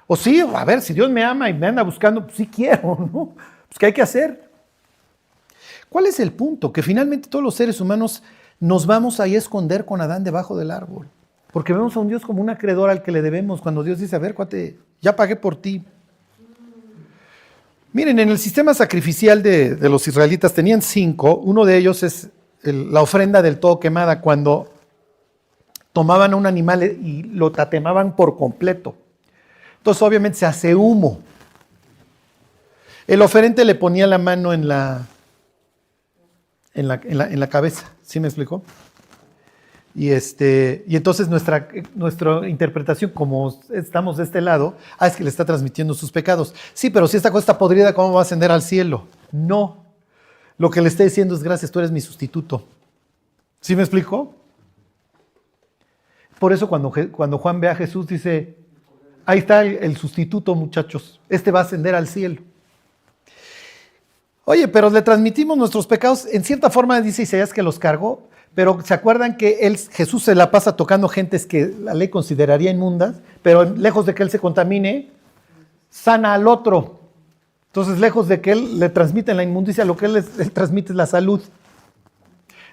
O sí, a ver, si Dios me ama y me anda buscando, pues sí quiero, ¿no? Pues ¿qué hay que hacer? ¿Cuál es el punto? Que finalmente todos los seres humanos nos vamos ahí a esconder con Adán debajo del árbol. Porque vemos a un Dios como un acreedor al que le debemos, cuando Dios dice, a ver, cuate, ya pagué por ti. Miren, en el sistema sacrificial de los israelitas tenían 5, uno de ellos es la ofrenda del todo quemada, cuando tomaban a un animal y lo tatemaban por completo. Entonces obviamente se hace humo. El oferente le ponía la mano en la cabeza, ¿sí me explicó? Y entonces nuestra interpretación, como estamos de este lado, es que le está transmitiendo sus pecados. Sí, pero si esta cosa está podrida, ¿cómo va a ascender al cielo? No. Lo que le está diciendo es, gracias, tú eres mi sustituto. ¿Sí me explicó? Por eso cuando Juan ve a Jesús dice, ahí está el sustituto, muchachos. Este va a ascender al cielo. Oye, pero le transmitimos nuestros pecados. En cierta forma dice Isaías que los cargó, pero ¿se acuerdan que Jesús se la pasa tocando gentes que la ley consideraría inmundas? Pero lejos de que él se contamine, sana al otro. Entonces, lejos de que él le transmita la inmundicia, lo que él transmite es la salud.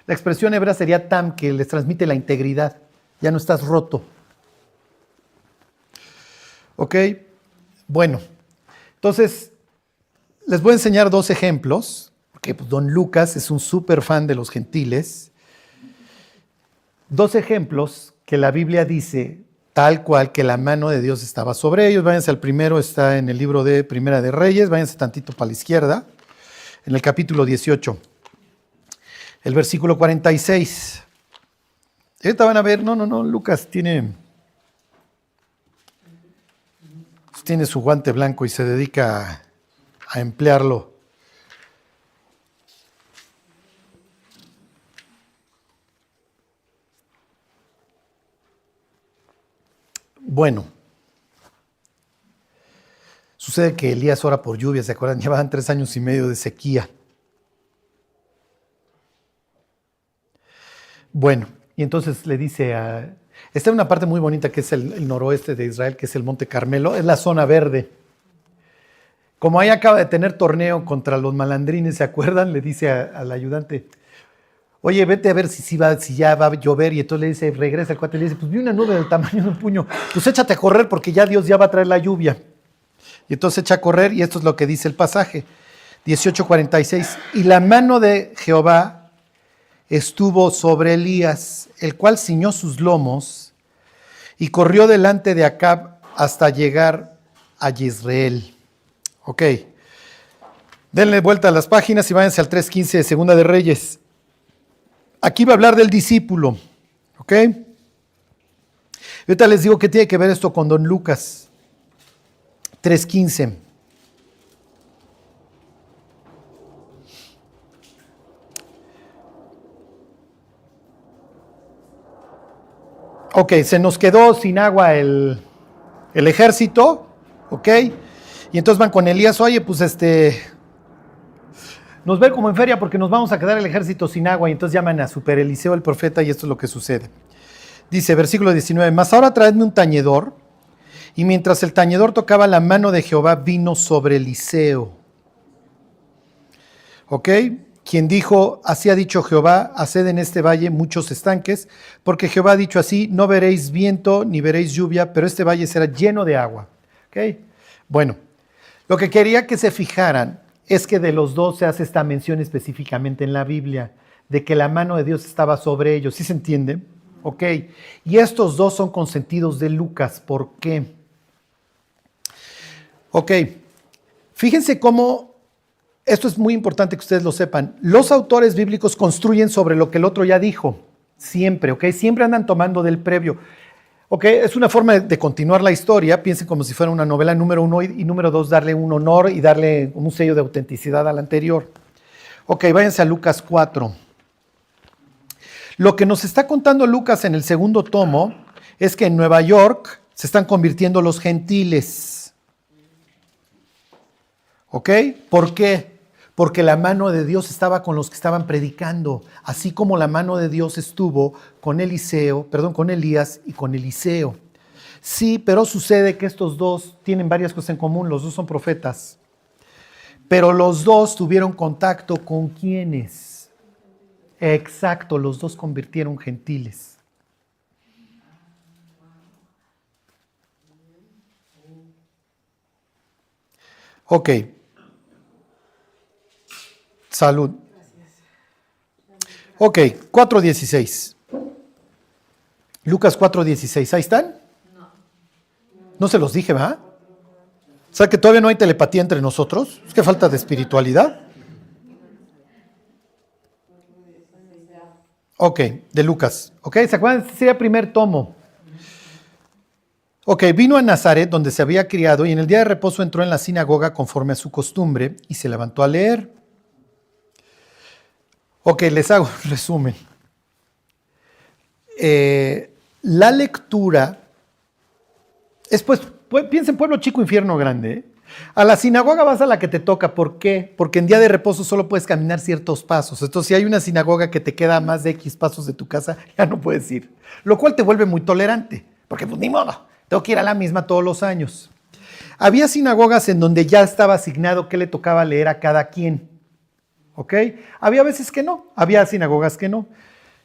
La expresión hebrea sería tam, que les transmite la integridad. Ya no estás roto. ¿Ok? Bueno, entonces les voy a enseñar 2 ejemplos, porque pues, don Lucas es un súper fan de los gentiles. 2 ejemplos que la Biblia dice tal cual que la mano de Dios estaba sobre ellos. Váyanse al primero, está en el libro de Primera de Reyes, váyanse tantito para la izquierda, en el capítulo 18, el versículo 46. Ahorita van a ver, no, Lucas tiene su guante blanco y se dedica a emplearlo. Bueno, sucede que Elías ora por lluvia, ¿se acuerdan? Llevaban 3 años y medio de sequía. Bueno, y entonces le dice está en una parte muy bonita que es el noroeste de Israel, que es el Monte Carmelo, es la zona verde. Como ahí acaba de tener torneo contra los malandrines, ¿se acuerdan? Le dice al ayudante, oye, vete a ver si ya va a llover, y entonces le dice, regresa el cuate, le dice, pues vi una nube del tamaño de un puño, pues échate a correr porque ya Dios ya va a traer la lluvia. Y entonces echa a correr, y esto es lo que dice el pasaje, 18:46, y la mano de Jehová estuvo sobre Elías, el cual ciñó sus lomos y corrió delante de Acab hasta llegar a Jezreel. Ok, denle vuelta a las páginas y váyanse al 3:15 de Segunda de Reyes. Aquí va a hablar del discípulo, ¿ok? Ahorita les digo que tiene que ver esto con don Lucas. 3:15. Ok, se nos quedó sin agua el ejército, ok, y entonces van con Elías, oye, pues nos ve como en feria porque nos vamos a quedar el ejército sin agua, y entonces llaman a Super Eliseo el profeta, y esto es lo que sucede. Dice, versículo 19, mas ahora traedme un tañedor, y mientras el tañedor tocaba, la mano de Jehová vino sobre Eliseo. ¿Ok? Quien dijo, así ha dicho Jehová, haced en este valle muchos estanques, porque Jehová ha dicho así, no veréis viento ni veréis lluvia, pero este valle será lleno de agua. ¿Ok? Bueno, lo que quería que se fijaran es que de los dos se hace esta mención específicamente en la Biblia, de que la mano de Dios estaba sobre ellos. ¿Sí se entiende? Ok. Y estos dos son consentidos de Lucas. ¿Por qué? Ok. Fíjense cómo, esto es muy importante que ustedes lo sepan, los autores bíblicos construyen sobre lo que el otro ya dijo. Siempre, ¿ok? Siempre andan tomando del previo. Ok, es una forma de continuar la historia. Piensen como si fuera una novela, número 1 y número 2, darle un honor y darle un sello de autenticidad al anterior. Ok, váyanse a Lucas 4. Lo que nos está contando Lucas en el segundo tomo es que en Nueva York se están convirtiendo los gentiles. ¿Ok? ¿Por qué? Porque la mano de Dios estaba con los que estaban predicando, así como la mano de Dios estuvo con con Elías y con Eliseo. Sí, pero sucede que estos dos tienen varias cosas en común, los dos son profetas. Pero los dos tuvieron contacto con ¿quiénes? Exacto, los dos convirtieron gentiles. Ok. Salud. Ok, 4:16. Lucas 4:16, ¿ahí están? No se los dije, ¿verdad? ¿Sabes que todavía no hay telepatía entre nosotros? Es que falta de espiritualidad. Ok, de Lucas. Ok, ¿se acuerdan? Este sería el primer tomo. Ok, vino a Nazaret, donde se había criado, y en el día de reposo entró en la sinagoga conforme a su costumbre, y se levantó a leer. Ok, les hago un resumen. La lectura es pues, piensa en pueblo chico, infierno grande. ¿Eh? A la sinagoga vas a la que te toca. ¿Por qué? Porque en día de reposo solo puedes caminar ciertos pasos. Entonces, si hay una sinagoga que te queda a más de X pasos de tu casa, ya no puedes ir. Lo cual te vuelve muy tolerante. Porque pues ni modo, tengo que ir a la misma todos los años. Había sinagogas en donde ya estaba asignado qué le tocaba leer a cada quien. ¿Ok? Había veces que no, había sinagogas que no.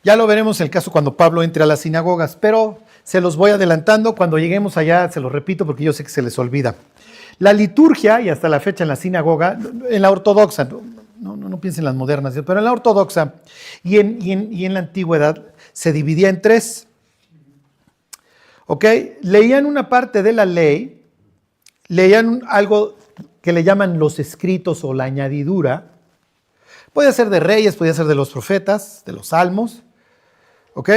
Ya lo veremos en el caso cuando Pablo entre a las sinagogas, pero se los voy adelantando. Cuando lleguemos allá se los repito porque yo sé que se les olvida. La liturgia, y hasta la fecha en la sinagoga, en la ortodoxa, no piensen en las modernas, pero en la ortodoxa y en la antigüedad se dividía en tres. ¿Ok? Leían una parte de la ley, leían algo que le llaman los escritos o la añadidura. Podía ser de reyes, podía ser de los profetas, de los salmos, ¿ok?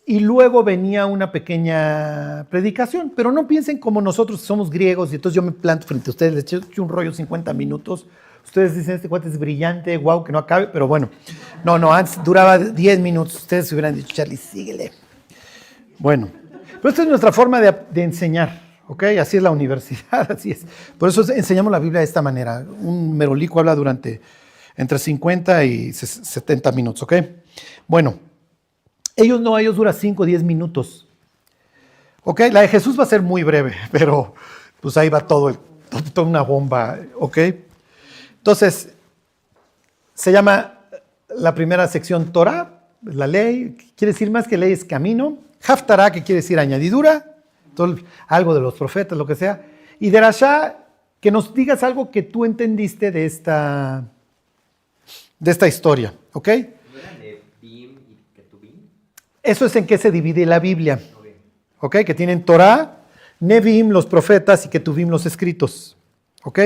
Y luego venía una pequeña predicación, pero no piensen como nosotros que somos griegos y entonces yo me planto frente a ustedes, les echo un rollo 50 minutos, ustedes dicen, este cuate es brillante, wow, que no acabe, pero bueno, no, antes duraba 10 minutos, ustedes se hubieran dicho, Charlie, síguele. Bueno, pero esta es nuestra forma de enseñar, ¿ok? Así es la universidad, así es. Por eso enseñamos la Biblia de esta manera, un merolico habla entre 50 y 70 minutos, ¿ok? Bueno, ellos duran 5 o 10 minutos. ¿Ok? La de Jesús va a ser muy breve, pero pues ahí va toda una bomba, ¿ok? Entonces, se llama la primera sección Torah, la ley, quiere decir más que ley es camino. Haftarah, que quiere decir añadidura, algo de los profetas, lo que sea. Y Derashá, que nos digas algo que tú entendiste de esta historia, ¿ok? ¿No era Nebim y Ketubim? Eso es en qué se divide la Biblia, ¿ok? Que tienen Torah, Nebim, los profetas, y Ketubim, los escritos, ¿ok?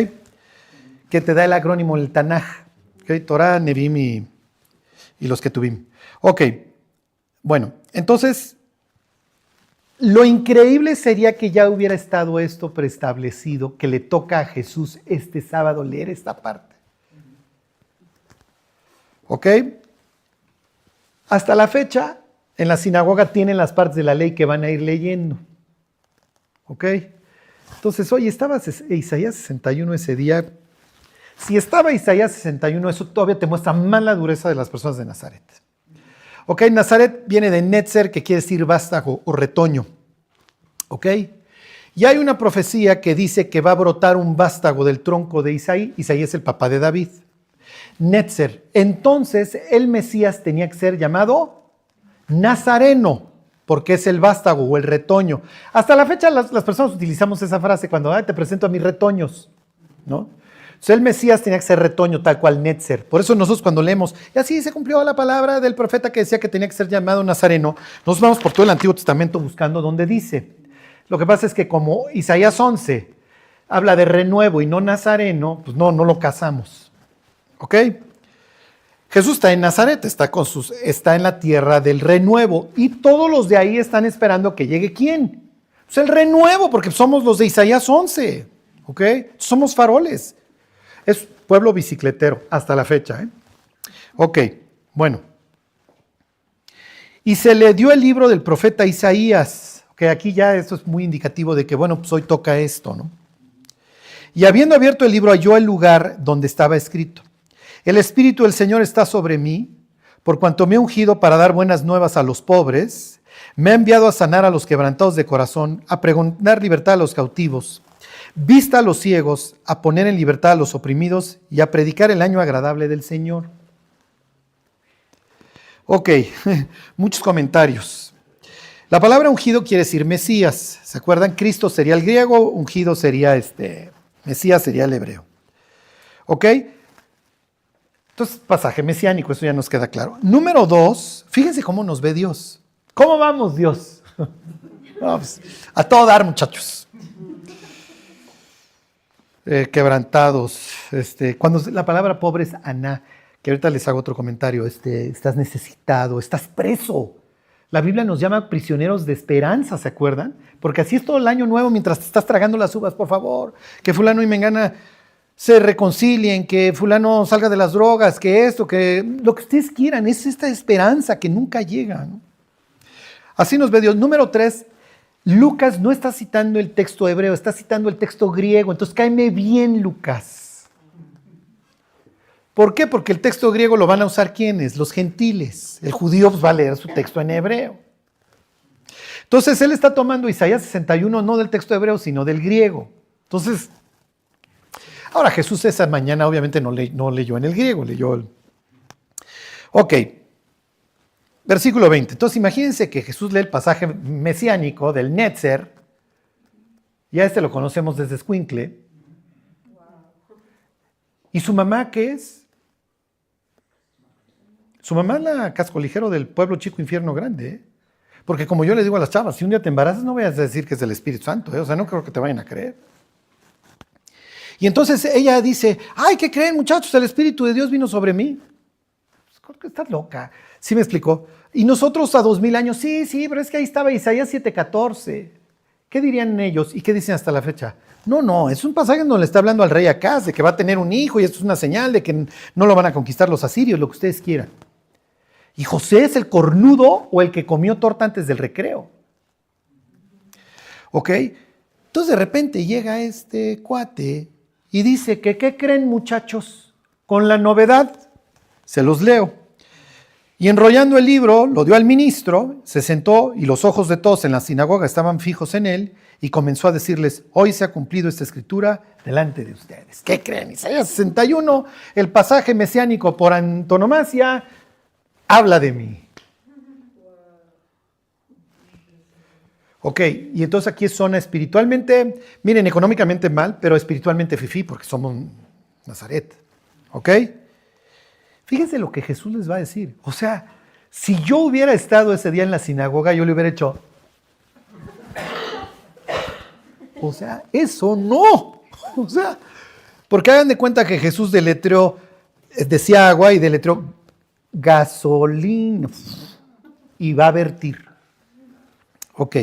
Que te da el acrónimo, el Tanaj, ¿ok? Torah, Nebim y los Ketubim. Ok, bueno, entonces, lo increíble sería que ya hubiera estado esto preestablecido, que le toca a Jesús este sábado leer esta parte. ¿Ok? Hasta la fecha, en la sinagoga tienen las partes de la ley que van a ir leyendo. ¿Ok? Entonces, oye, estaba Isaías 61 ese día. Si estaba Isaías 61, eso todavía te muestra más la dureza de las personas de Nazaret. ¿Ok? Nazaret viene de Netzer, que quiere decir vástago o retoño. ¿Ok? Y hay una profecía que dice que va a brotar un vástago del tronco de Isaí. Isaí es el papá de David. Netzer. Entonces, el Mesías tenía que ser llamado Nazareno, porque es el vástago o el retoño. Hasta la fecha las personas utilizamos esa frase cuando te presento a mis retoños, ¿no? Entonces, el Mesías tenía que ser retoño, tal cual Netzer. Por eso nosotros cuando leemos, y así se cumplió la palabra del profeta que decía que tenía que ser llamado Nazareno, nos vamos por todo el Antiguo Testamento buscando dónde dice. Lo que pasa es que como Isaías 11 habla de renuevo y no Nazareno, pues no lo casamos. ¿Ok? Jesús está en Nazaret, está en la tierra del renuevo y todos los de ahí están esperando que llegue ¿quién? Pues el renuevo, porque somos los de Isaías 11, ¿ok? Somos faroles. Es pueblo bicicletero hasta la fecha, ¿eh? Ok, bueno. Y se le dio el libro del profeta Isaías, que aquí ya esto es muy indicativo de que, bueno, pues hoy toca esto, ¿no? Y habiendo abierto el libro, halló el lugar donde estaba escrito: el Espíritu del Señor está sobre mí, por cuanto me he ungido para dar buenas nuevas a los pobres, me ha enviado a sanar a los quebrantados de corazón, a pregonar libertad a los cautivos, vista a los ciegos, a poner en libertad a los oprimidos y a predicar el año agradable del Señor. Ok, muchos comentarios. La palabra ungido quiere decir Mesías. ¿Se acuerdan? Cristo sería el griego, ungido sería Mesías sería el hebreo. ¿Ok? Entonces, pasaje mesiánico, eso ya nos queda claro. Número 2, fíjense cómo nos ve Dios. ¿Cómo vamos, Dios? No, pues, a todo dar, muchachos. Quebrantados. Cuando la palabra pobre es aná, que ahorita les hago otro comentario. Estás necesitado, estás preso. La Biblia nos llama prisioneros de esperanza, ¿se acuerdan? Porque así es todo el año nuevo mientras te estás tragando las uvas, por favor. Que fulano y mengana se reconcilien, que fulano salga de las drogas, que esto, que lo que ustedes quieran. Es esta esperanza que nunca llega, ¿no? Así nos ve Dios. Número 3, Lucas no está citando el texto hebreo, está citando el texto griego. Entonces cáeme bien, Lucas. ¿Por qué? Porque el texto griego lo van a usar ¿quiénes? Los gentiles. El judío pues, va a leer su texto en hebreo. Entonces él está tomando Isaías 61 no del texto hebreo, sino del griego. Entonces, ahora Jesús esa mañana obviamente no leyó en el griego, leyó el... Ok, versículo 20. Entonces imagínense que Jesús lee el pasaje mesiánico del Netzer. Ya lo conocemos desde escuincle. ¿Y su mamá qué es? Su mamá es la casco ligero del pueblo chico infierno grande, ¿eh? Porque como yo le digo a las chavas, si un día te embarazas no vayas a decir que es del Espíritu Santo, ¿eh? O sea, no creo que te vayan a creer. Y entonces ella dice, ay, ¿qué creen, muchachos? El Espíritu de Dios vino sobre mí. Pues, estás loca. ¿Sí me explicó? Y nosotros a 2000 años, sí, pero es que ahí estaba Isaías 7:14. ¿Qué dirían ellos? ¿Y qué dicen hasta la fecha? No, es un pasaje donde le está hablando al rey Acaz de que va a tener un hijo y esto es una señal de que no lo van a conquistar los asirios, lo que ustedes quieran. ¿Y José es el cornudo o el que comió torta antes del recreo? ¿Ok? Entonces de repente llega este cuate y dice que, ¿qué creen, muchachos? Con la novedad, se los leo. Y enrollando el libro, lo dio al ministro, se sentó y los ojos de todos en la sinagoga estaban fijos en él y comenzó a decirles, hoy se ha cumplido esta escritura delante de ustedes. ¿Qué creen? Isaías 61, el pasaje mesiánico por antonomasia, habla de mí. Ok, y entonces aquí es zona espiritualmente, miren, económicamente mal, pero espiritualmente fifí porque somos Nazaret. ¿Ok? Fíjense lo que Jesús les va a decir. O sea, si yo hubiera estado ese día en la sinagoga, yo le hubiera hecho... O sea, eso no. O sea, porque hagan de cuenta que Jesús deletreó, decía agua y deletreó gasolina y va a vertir. Ok.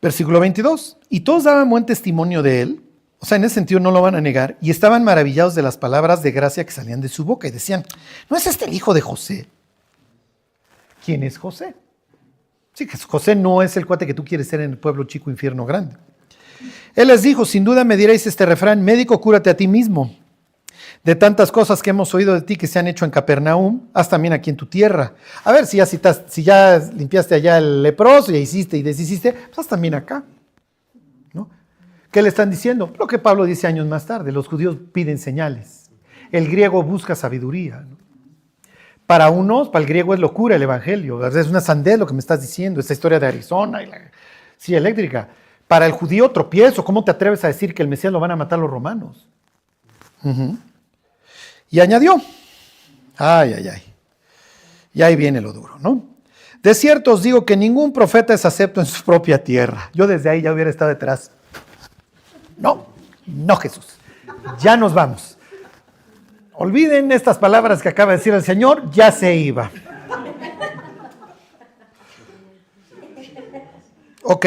Versículo 22. Y todos daban buen testimonio de él. O sea, en ese sentido no lo van a negar. Y estaban maravillados de las palabras de gracia que salían de su boca. Y decían, ¿no es este el hijo de José? ¿Quién es José? Sí, que José no es el cuate que tú quieres ser en el pueblo chico infierno grande. Él les dijo, sin duda me diréis este refrán, médico, cúrate a ti mismo. De tantas cosas que hemos oído de ti que se han hecho en Capernaum, haz también aquí en tu tierra. A ver, si ya limpiaste allá el leproso, ya hiciste y deshiciste, pues haz también acá. ¿No? ¿Qué le están diciendo? Lo que Pablo dice años más tarde, los judíos piden señales. El griego busca sabiduría, ¿no? Para unos, para el griego es locura el evangelio, es una sandez lo que me estás diciendo, esta historia de Arizona y la silla eléctrica. Para el judío tropiezo, ¿cómo te atreves a decir que el Mesías lo van a matar los romanos? Y añadió, y ahí viene lo duro, ¿no? De cierto os digo que ningún profeta es acepto en su propia tierra. Yo desde ahí ya hubiera estado detrás. No Jesús, ya nos vamos. Olviden estas palabras que acaba de decir el Señor, ya se iba. Ok.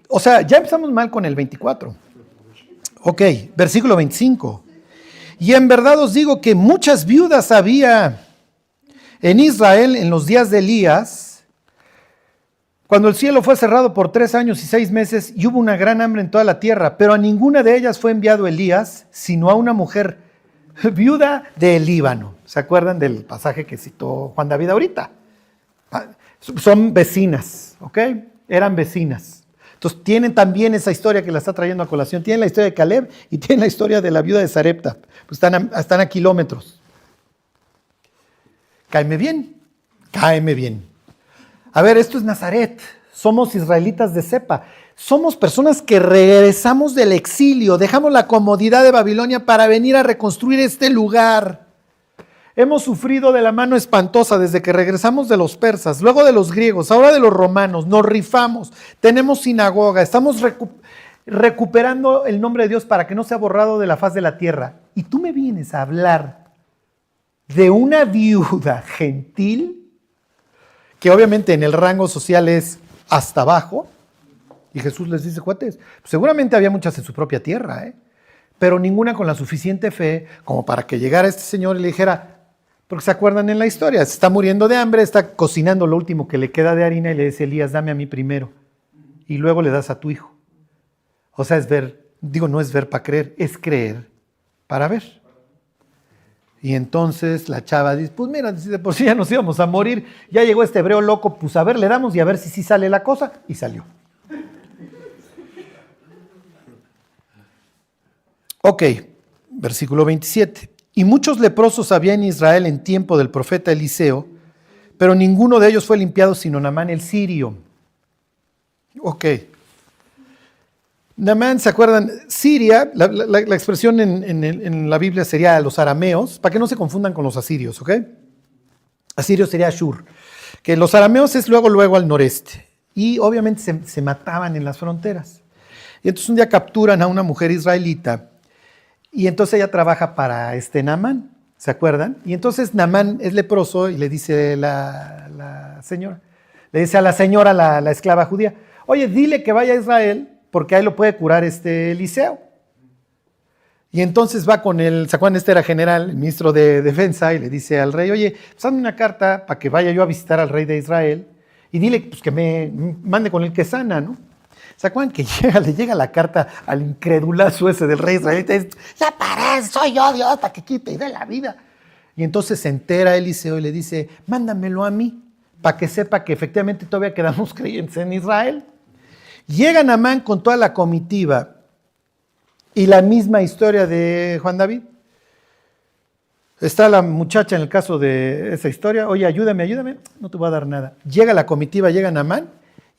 O sea, ya empezamos mal con el 24. Ok, versículo 25. Y en verdad os digo que muchas viudas había En Israel, en los días de Elías, cuando el cielo fue cerrado por 3 años y 6 meses y hubo una gran hambre en toda la tierra, pero a ninguna de ellas fue enviado Elías, sino a una mujer viuda del Líbano. ¿Se acuerdan del pasaje que citó Juan David ahorita? Son vecinas, ¿ok? Eran vecinas. Entonces tienen también esa historia que la está trayendo a colación. Tienen la historia de Caleb y tienen la historia de la viuda de Sarepta. Pues están a kilómetros. Cáeme bien, cáeme bien. A ver, esto es Nazaret. Somos israelitas de cepa. Somos personas que regresamos del exilio. Dejamos la comodidad de Babilonia para venir a reconstruir este lugar. Hemos sufrido de la mano espantosa desde que regresamos de los persas, luego de los griegos, ahora de los romanos. Nos rifamos, tenemos sinagoga, estamos recuperando el nombre de Dios para que no sea borrado de la faz de la tierra. Y tú me vienes a hablar de una viuda gentil, que obviamente en el rango social es hasta abajo. Y Jesús les dice, cuates, pues seguramente había muchas en su propia tierra, pero ninguna con la suficiente fe como para que llegara este señor y le dijera, porque se acuerdan en la historia, se está muriendo de hambre, está cocinando lo último que le queda de harina y le dice, Elías, dame a mí primero. Y luego le das a tu hijo. O sea, es ver, no es ver para creer, es creer para ver. Y entonces la chava dice, pues mira, de por sí ya nos íbamos a morir, ya llegó este hebreo loco, pues a ver, le damos y a ver si sí sale la cosa. Y salió. Ok, versículo 27. Y muchos leprosos había en Israel en tiempo del profeta Eliseo, pero ninguno de ellos fue limpiado sino Naamán el sirio. Ok. Naamán, ¿se acuerdan? Siria, la expresión en la Biblia sería los arameos, para que no se confundan con los asirios, ¿ok? Asirio sería Ashur, que los arameos es luego al noreste. Y obviamente se mataban en las fronteras. Y entonces un día capturan a una mujer israelita. Y entonces ella trabaja para Naamán, ¿se acuerdan? Y entonces Naamán es leproso y le dice la señora, le dice a la señora, la esclava judía, oye, dile que vaya a Israel porque ahí lo puede curar Eliseo. Y entonces va con ¿se acuerdan? Era general, el ministro de Defensa, y le dice al rey, oye, pues dame una carta para que vaya yo a visitar al rey de Israel y dile pues, que me mande con el que sana, ¿no? ¿Se acuerdan que le llega la carta al incredulazo ese del rey israelita? Ya paré, soy yo Dios, para que quite y dé la vida. Y entonces se entera Eliseo y le dice, mándamelo a mí, para que sepa que efectivamente todavía quedamos creyentes en Israel. Llega Naamán con toda la comitiva y la misma historia de Juan David. Está la muchacha en el caso de esa historia, oye, ayúdame, no te voy a dar nada. Llega la comitiva, llega Naamán,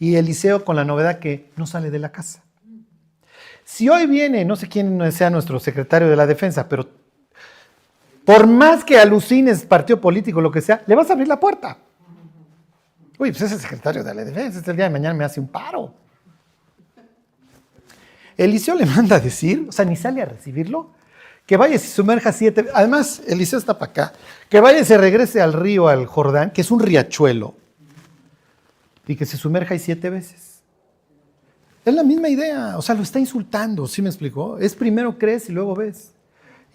y Eliseo con la novedad que no sale de la casa. Si hoy viene, no sé quién sea nuestro secretario de la defensa, pero por más que alucines partido político, lo que sea, le vas a abrir la puerta. Uy, pues ese secretario de la defensa, el día de mañana me hace un paro. Eliseo le manda a decir, o sea, ni sale a recibirlo, que vaya y se sumerja 7 veces. Además, Eliseo está para acá. Que vaya y se regrese al río, al Jordán, que es un riachuelo. Y que se sumerja ahí 7 veces. Es la misma idea, o sea, lo está insultando, ¿sí me explicó? Es primero crees y luego ves.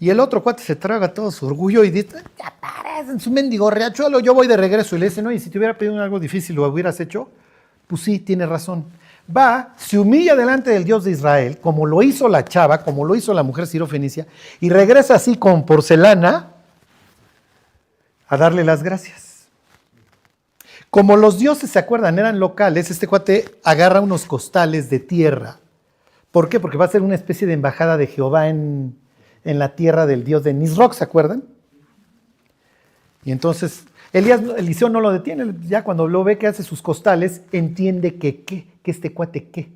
Y el otro cuate se traga todo su orgullo y dice, ya pares en su mendigo riachuelo, yo voy de regreso. Y le dice, no, y si te hubiera pedido algo difícil, ¿lo hubieras hecho? Pues sí, tiene razón. Va, se humilla delante del Dios de Israel, como lo hizo la chava, como lo hizo la mujer sirofenicia, y regresa así con porcelana a darle las gracias. Como los dioses, ¿se acuerdan? Eran locales, este cuate agarra unos costales de tierra. ¿Por qué? Porque va a ser una especie de embajada de Jehová en la tierra del dios de Nisroch, ¿se acuerdan? Y entonces Eliseo no lo detiene, ya cuando lo ve que hace sus costales, entiende que este cuate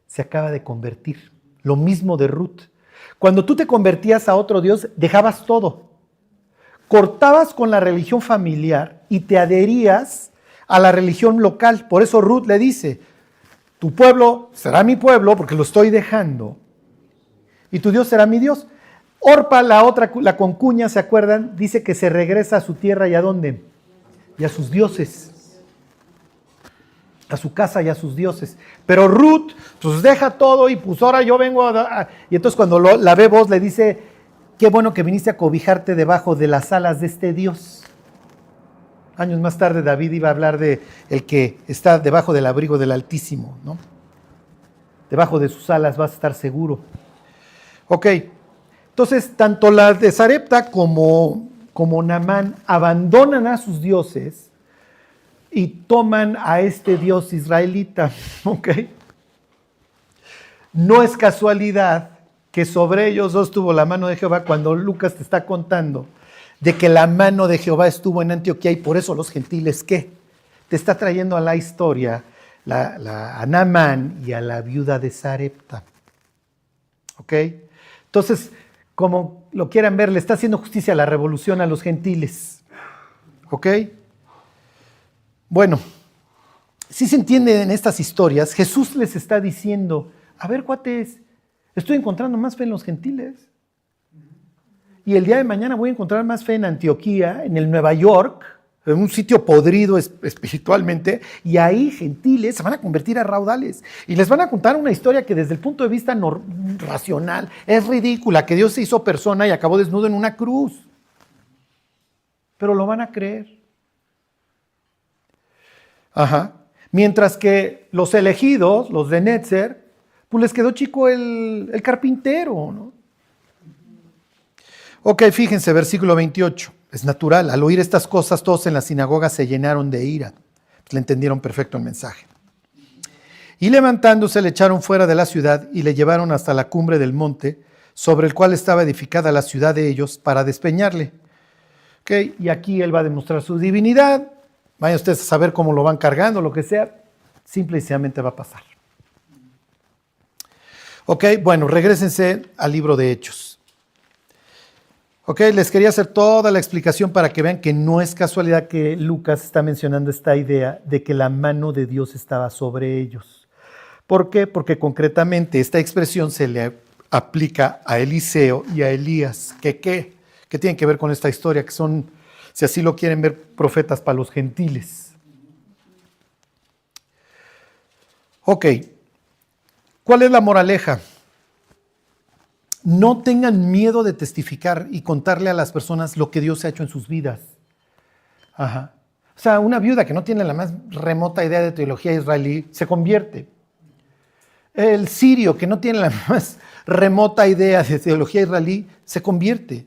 se acaba de convertir. Lo mismo de Ruth. Cuando tú te convertías a otro dios, dejabas todo. Cortabas con la religión familiar y te adherías a la religión local. Por eso Ruth le dice, tu pueblo será mi pueblo porque lo estoy dejando y tu Dios será mi Dios. Orpa, la concuña, ¿se acuerdan? Dice que se regresa a su tierra y ¿a dónde? Y a sus dioses. A su casa y a sus dioses. Pero Ruth, pues deja todo y pues ahora yo vengo Y entonces cuando la ve vos le dice, qué bueno que viniste a cobijarte debajo de las alas de este Dios. Años más tarde David iba a hablar de el que está debajo del abrigo del Altísimo, ¿no? Debajo de sus alas vas a estar seguro. Ok, entonces tanto la de Sarepta como Naamán abandonan a sus dioses y toman a este Dios israelita, ok. No es casualidad que sobre ellos dos tuvo la mano de Jehová cuando Lucas te está contando de que la mano de Jehová estuvo en Antioquía y por eso los gentiles, ¿qué? Te está trayendo a la historia a Naamán y a la viuda de Sarepta. ¿Ok? Entonces, como lo quieran ver, le está haciendo justicia a la revolución a los gentiles. ¿Ok? Bueno, si se entiende en estas historias, Jesús les está diciendo, a ver, cuates, estoy encontrando más fe en los gentiles. Y el día de mañana voy a encontrar más fe en Antioquía, en el Nueva York, en un sitio podrido espiritualmente, y ahí gentiles se van a convertir a raudales. Y les van a contar una historia que desde el punto de vista racional es ridícula, que Dios se hizo persona y acabó desnudo en una cruz. Pero lo van a creer. Ajá. Mientras que los elegidos, los de Netzer, pues les quedó chico el carpintero, ¿no? Ok, fíjense, versículo 28. Es natural, al oír estas cosas todos en la sinagoga se llenaron de ira. Le entendieron perfecto el mensaje. Y levantándose le echaron fuera de la ciudad y le llevaron hasta la cumbre del monte sobre el cual estaba edificada la ciudad de ellos para despeñarle. Ok, y aquí él va a demostrar su divinidad. Vayan ustedes a saber cómo lo van cargando, lo que sea. Simple y sencillamente va a pasar. Ok, bueno, regrésense al libro de Hechos. Ok, les quería hacer toda la explicación para que vean que no es casualidad que Lucas está mencionando esta idea de que la mano de Dios estaba sobre ellos. ¿Por qué? Porque concretamente esta expresión se le aplica a Eliseo y a Elías. ¿Qué tienen que ver con esta historia? Que son, si así lo quieren ver, profetas para los gentiles. Ok, ¿cuál es la moraleja? No tengan miedo de testificar y contarle a las personas lo que Dios ha hecho en sus vidas. Ajá. O sea, una viuda que no tiene la más remota idea de teología israelí se convierte. El sirio que no tiene la más remota idea de teología israelí se convierte.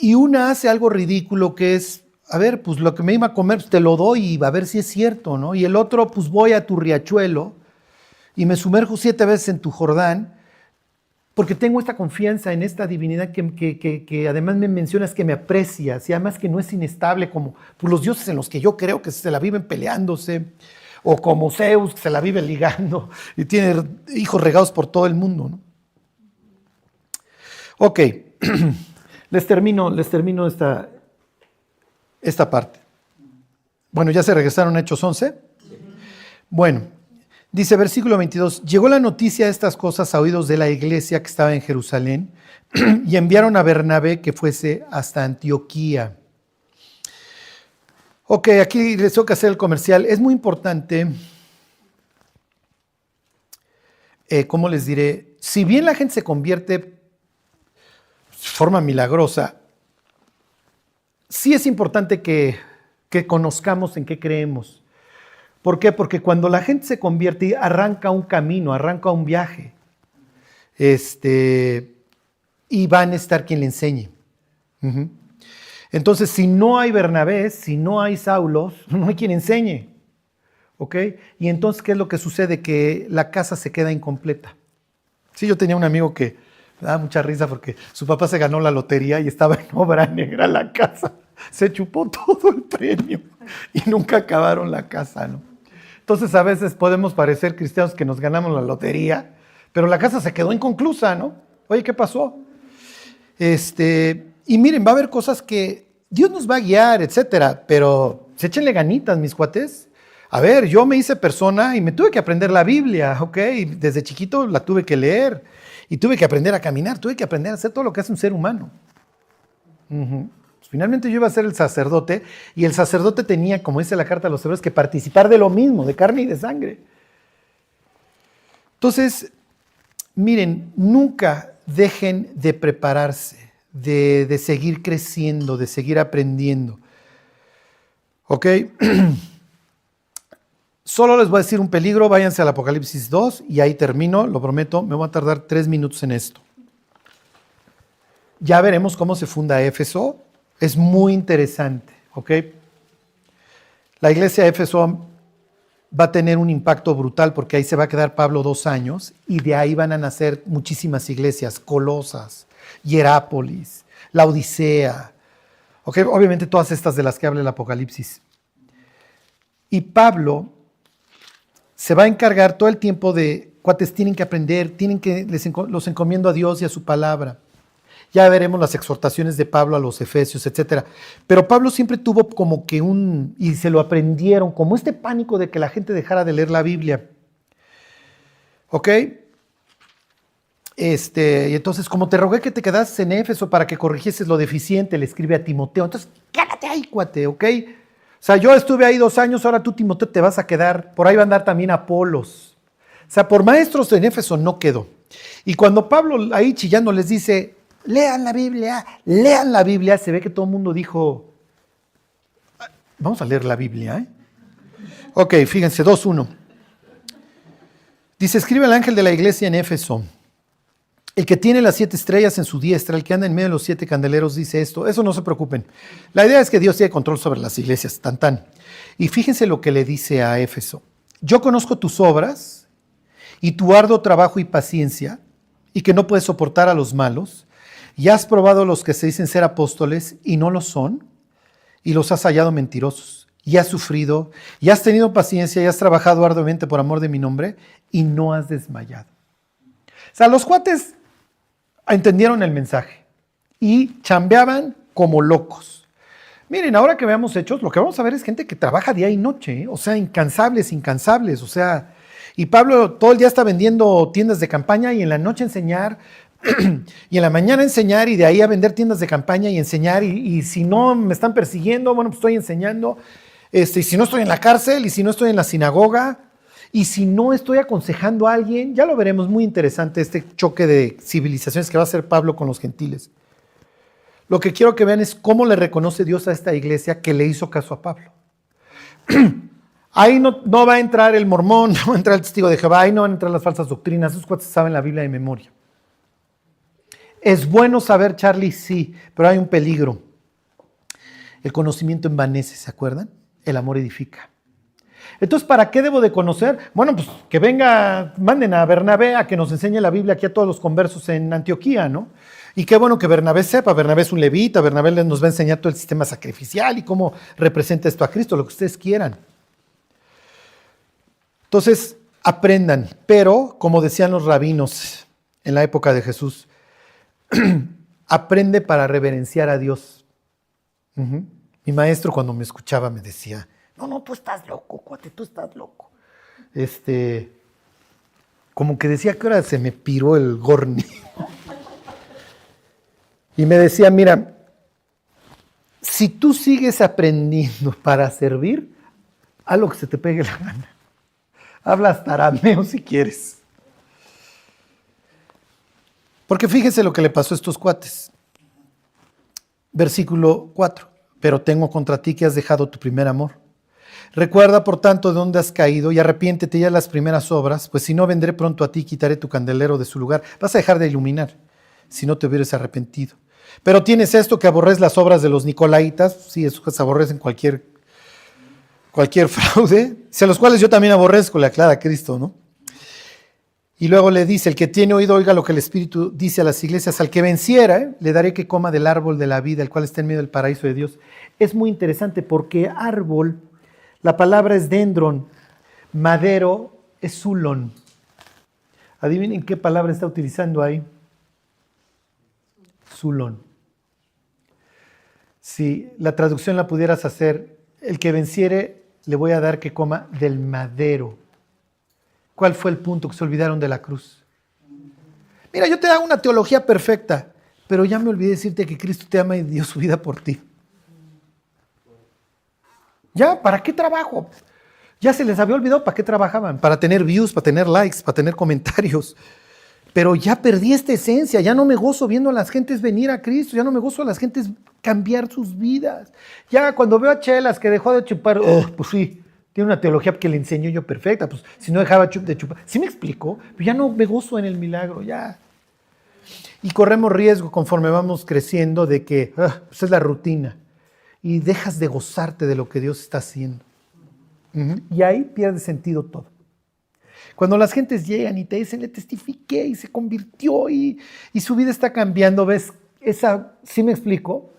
Y una hace algo ridículo que es, a ver, pues lo que me iba a comer, pues te lo doy y a ver si es cierto, ¿no? Y el otro, pues voy a tu riachuelo y me sumerjo 7 veces en tu Jordán, porque tengo esta confianza en esta divinidad que además me mencionas que me aprecias y además que no es inestable como pues, los dioses en los que yo creo que se la viven peleándose, o como Zeus que se la vive ligando y tiene hijos regados por todo el mundo, ¿no? Ok, les termino esta parte. Bueno, ¿ya se regresaron a Hechos 11? Bueno. Dice versículo 22, llegó la noticia de estas cosas a oídos de la iglesia que estaba en Jerusalén y enviaron a Bernabé que fuese hasta Antioquía. Ok, aquí les tengo que hacer el comercial. Es muy importante, ¿cómo les diré? Si bien la gente se convierte de forma milagrosa, sí es importante que conozcamos en qué creemos. ¿Por qué? Porque cuando la gente se convierte, arranca un camino, arranca un viaje. Y va a necesitar quien le enseñe. Entonces, si no hay Bernabés, si no hay Saulos, no hay quien enseñe. ¿Ok? Y entonces, ¿qué es lo que sucede? Que la casa se queda incompleta. Sí, yo tenía un amigo que me daba mucha risa porque su papá se ganó la lotería y estaba en obra negra la casa. Se chupó todo el premio y nunca acabaron la casa, ¿no? Entonces a veces podemos parecer cristianos que nos ganamos la lotería, pero la casa se quedó inconclusa, ¿no? Oye, ¿qué pasó? Y miren, va a haber cosas que Dios nos va a guiar, etcétera, pero échenle ganitas, mis cuates. A ver, yo me hice persona y me tuve que aprender la Biblia, ¿ok? Y desde chiquito la tuve que leer y tuve que aprender a caminar, tuve que aprender a hacer todo lo que hace un ser humano. Finalmente yo iba a ser el sacerdote y el sacerdote tenía, como dice la carta a los hebreos, que participar de lo mismo, de carne y de sangre. Entonces, miren, nunca dejen de prepararse, de seguir creciendo, de seguir aprendiendo. Ok. Solo les voy a decir un peligro, váyanse al Apocalipsis 2 y ahí termino, lo prometo, me voy a tardar 3 minutos en esto. Ya veremos cómo se funda Éfeso, es muy interesante, ¿ok? La iglesia de Éfeso va a tener un impacto brutal porque ahí se va a quedar Pablo 2 años y de ahí van a nacer muchísimas iglesias, Colosas, Hierápolis, la Odisea, ¿ok? Obviamente todas estas de las que habla el Apocalipsis. Y Pablo se va a encargar todo el tiempo de, cuates, tienen que aprender, los encomiendo a Dios y a su palabra. Ya veremos las exhortaciones de Pablo a los Efesios, etc. Pero Pablo siempre tuvo como que y se lo aprendieron, como este pánico de que la gente dejara de leer la Biblia. ¿Ok? Y entonces, como te rogué que te quedases en Éfeso para que corrigieses lo deficiente, le escribe a Timoteo. Entonces, quédate ahí, cuate, ¿ok? O sea, yo estuve ahí 2 años, ahora tú, Timoteo, te vas a quedar. Por ahí va a andar también Apolos. O sea, por maestros en Éfeso no quedó. Y cuando Pablo ahí chillando les dice, lean la Biblia, se ve que todo el mundo dijo, vamos a leer la Biblia, ¿eh? Ok, fíjense, 2:1. Dice, escribe al ángel de la iglesia en Éfeso, el que tiene las 7 estrellas en su diestra, el que anda en medio de los 7 candeleros, dice esto. Eso no se preocupen. La idea es que Dios tiene control sobre las iglesias, tan. Y fíjense lo que le dice a Éfeso. Yo conozco tus obras y tu arduo trabajo y paciencia, y que no puedes soportar a los malos, y has probado a los que se dicen ser apóstoles y no lo son, y los has hallado mentirosos, y has sufrido, y has tenido paciencia, y has trabajado arduamente por amor de mi nombre, y no has desmayado. O sea, los cuates entendieron el mensaje y chambeaban como locos. Miren, ahora que veamos Hechos, lo que vamos a ver es gente que trabaja día y noche, ¿eh? O sea, incansables, o sea, y Pablo todo el día está vendiendo tiendas de campaña y en la noche enseñar, y en la mañana enseñar y de ahí a vender tiendas de campaña y enseñar, y si no me están persiguiendo, bueno, pues estoy enseñando, y si no estoy en la cárcel, y si no estoy en la sinagoga, y si no estoy aconsejando a alguien, ya lo veremos, muy interesante este choque de civilizaciones que va a hacer Pablo con los gentiles. Lo que quiero que vean es cómo le reconoce Dios a esta iglesia que le hizo caso a Pablo. Ahí no va a entrar el mormón, no va a entrar el testigo de Jehová, ahí no van a entrar las falsas doctrinas, esos cuates saben la Biblia de memoria. Es bueno saber, Charlie, sí, pero hay un peligro. El conocimiento envanece, ¿se acuerdan? El amor edifica. Entonces, ¿para qué debo de conocer? Bueno, pues que venga, manden a Bernabé a que nos enseñe la Biblia aquí a todos los conversos en Antioquía, ¿no? Y qué bueno que Bernabé sepa, Bernabé es un levita, Bernabé nos va a enseñar todo el sistema sacrificial y cómo representa esto a Cristo, lo que ustedes quieran. Entonces, aprendan, pero como decían los rabinos en la época de Jesús, aprende para reverenciar a Dios. Mi maestro cuando me escuchaba me decía, no, tú estás loco, cuate, tú estás loco. Como que decía que ahora se me piró el gorni. Y me decía, mira, si tú sigues aprendiendo para servir, haz lo que se te pegue la gana. Habla hasta arameo si quieres. Porque fíjense lo que le pasó a estos cuates. Versículo 4. Pero tengo contra ti que has dejado tu primer amor. Recuerda, por tanto, de dónde has caído y arrepiéntete ya de las primeras obras, pues si no, vendré pronto a ti y quitaré tu candelero de su lugar. Vas a dejar de iluminar si no te hubieras arrepentido. Pero tienes esto, que aborreces las obras de los nicolaitas. Sí, eso que se aborrecen cualquier fraude, a los cuales yo también aborrezco, le aclara Cristo, ¿no? Y luego le dice, el que tiene oído, oiga lo que el Espíritu dice a las iglesias. Al que venciera, le daré que coma del árbol de la vida, el cual está en medio del paraíso de Dios. Es muy interesante porque árbol, la palabra es dendron, madero es zulon. Adivinen qué palabra está utilizando ahí. Zulon. Si la traducción la pudieras hacer, el que venciere, le voy a dar que coma del madero. ¿Cuál fue el punto? Que se olvidaron de la cruz. Mira, yo te hago una teología perfecta, pero ya me olvidé decirte que Cristo te ama y dio su vida por ti. ¿Ya? ¿Para qué trabajo? Ya se les había olvidado para qué trabajaban. Para tener views, para tener likes, para tener comentarios. pero ya perdí esta esencia, ya no me gozo viendo a las gentes venir a Cristo, ya no me gozo a las gentes cambiar sus vidas. Ya cuando veo a Chelas que dejó de chupar, pues sí, tiene una teología que le enseño yo perfecta, pues si no dejaba de chupar, sí me explicó, pero ya no me gozo en el milagro, ya. Y corremos riesgo conforme vamos creciendo de que pues es la rutina y dejas de gozarte de lo que Dios está haciendo. Y ahí pierde sentido todo. Cuando las gentes llegan y te dicen, le testifiqué y se convirtió y su vida está cambiando, ves, ¿sí me explico?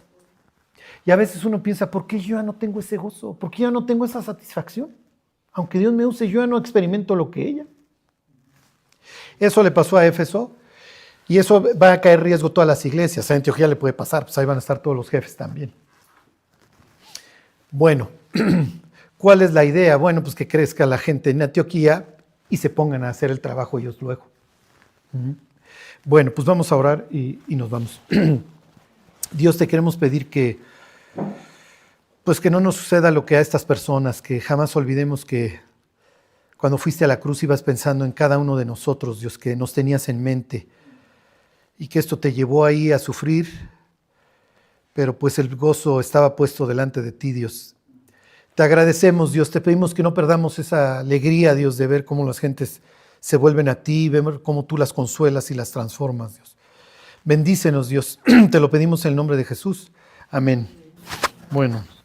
Y a veces uno piensa, ¿por qué yo ya no tengo ese gozo? ¿Por qué yo no tengo esa satisfacción? Aunque Dios me use, yo ya no experimento lo que ella. Eso le pasó a Éfeso y eso va a caer riesgo a todas las iglesias. A Antioquía le puede pasar, pues ahí van a estar todos los jefes también. Bueno, ¿cuál es la idea? Bueno, pues que crezca la gente en Antioquía y se pongan a hacer el trabajo ellos luego. Bueno, pues vamos a orar y nos vamos. Dios, te queremos pedir que no nos suceda lo que a estas personas, que jamás olvidemos que cuando fuiste a la cruz ibas pensando en cada uno de nosotros, Dios, que nos tenías en mente y que esto te llevó ahí a sufrir, pero pues el gozo estaba puesto delante de ti, Dios. Te agradecemos, Dios, te pedimos que no perdamos esa alegría, Dios, de ver cómo las gentes se vuelven a ti, ver cómo tú las consuelas y las transformas, Dios. Bendícenos, Dios, te lo pedimos en el nombre de Jesús. Amén. Bueno.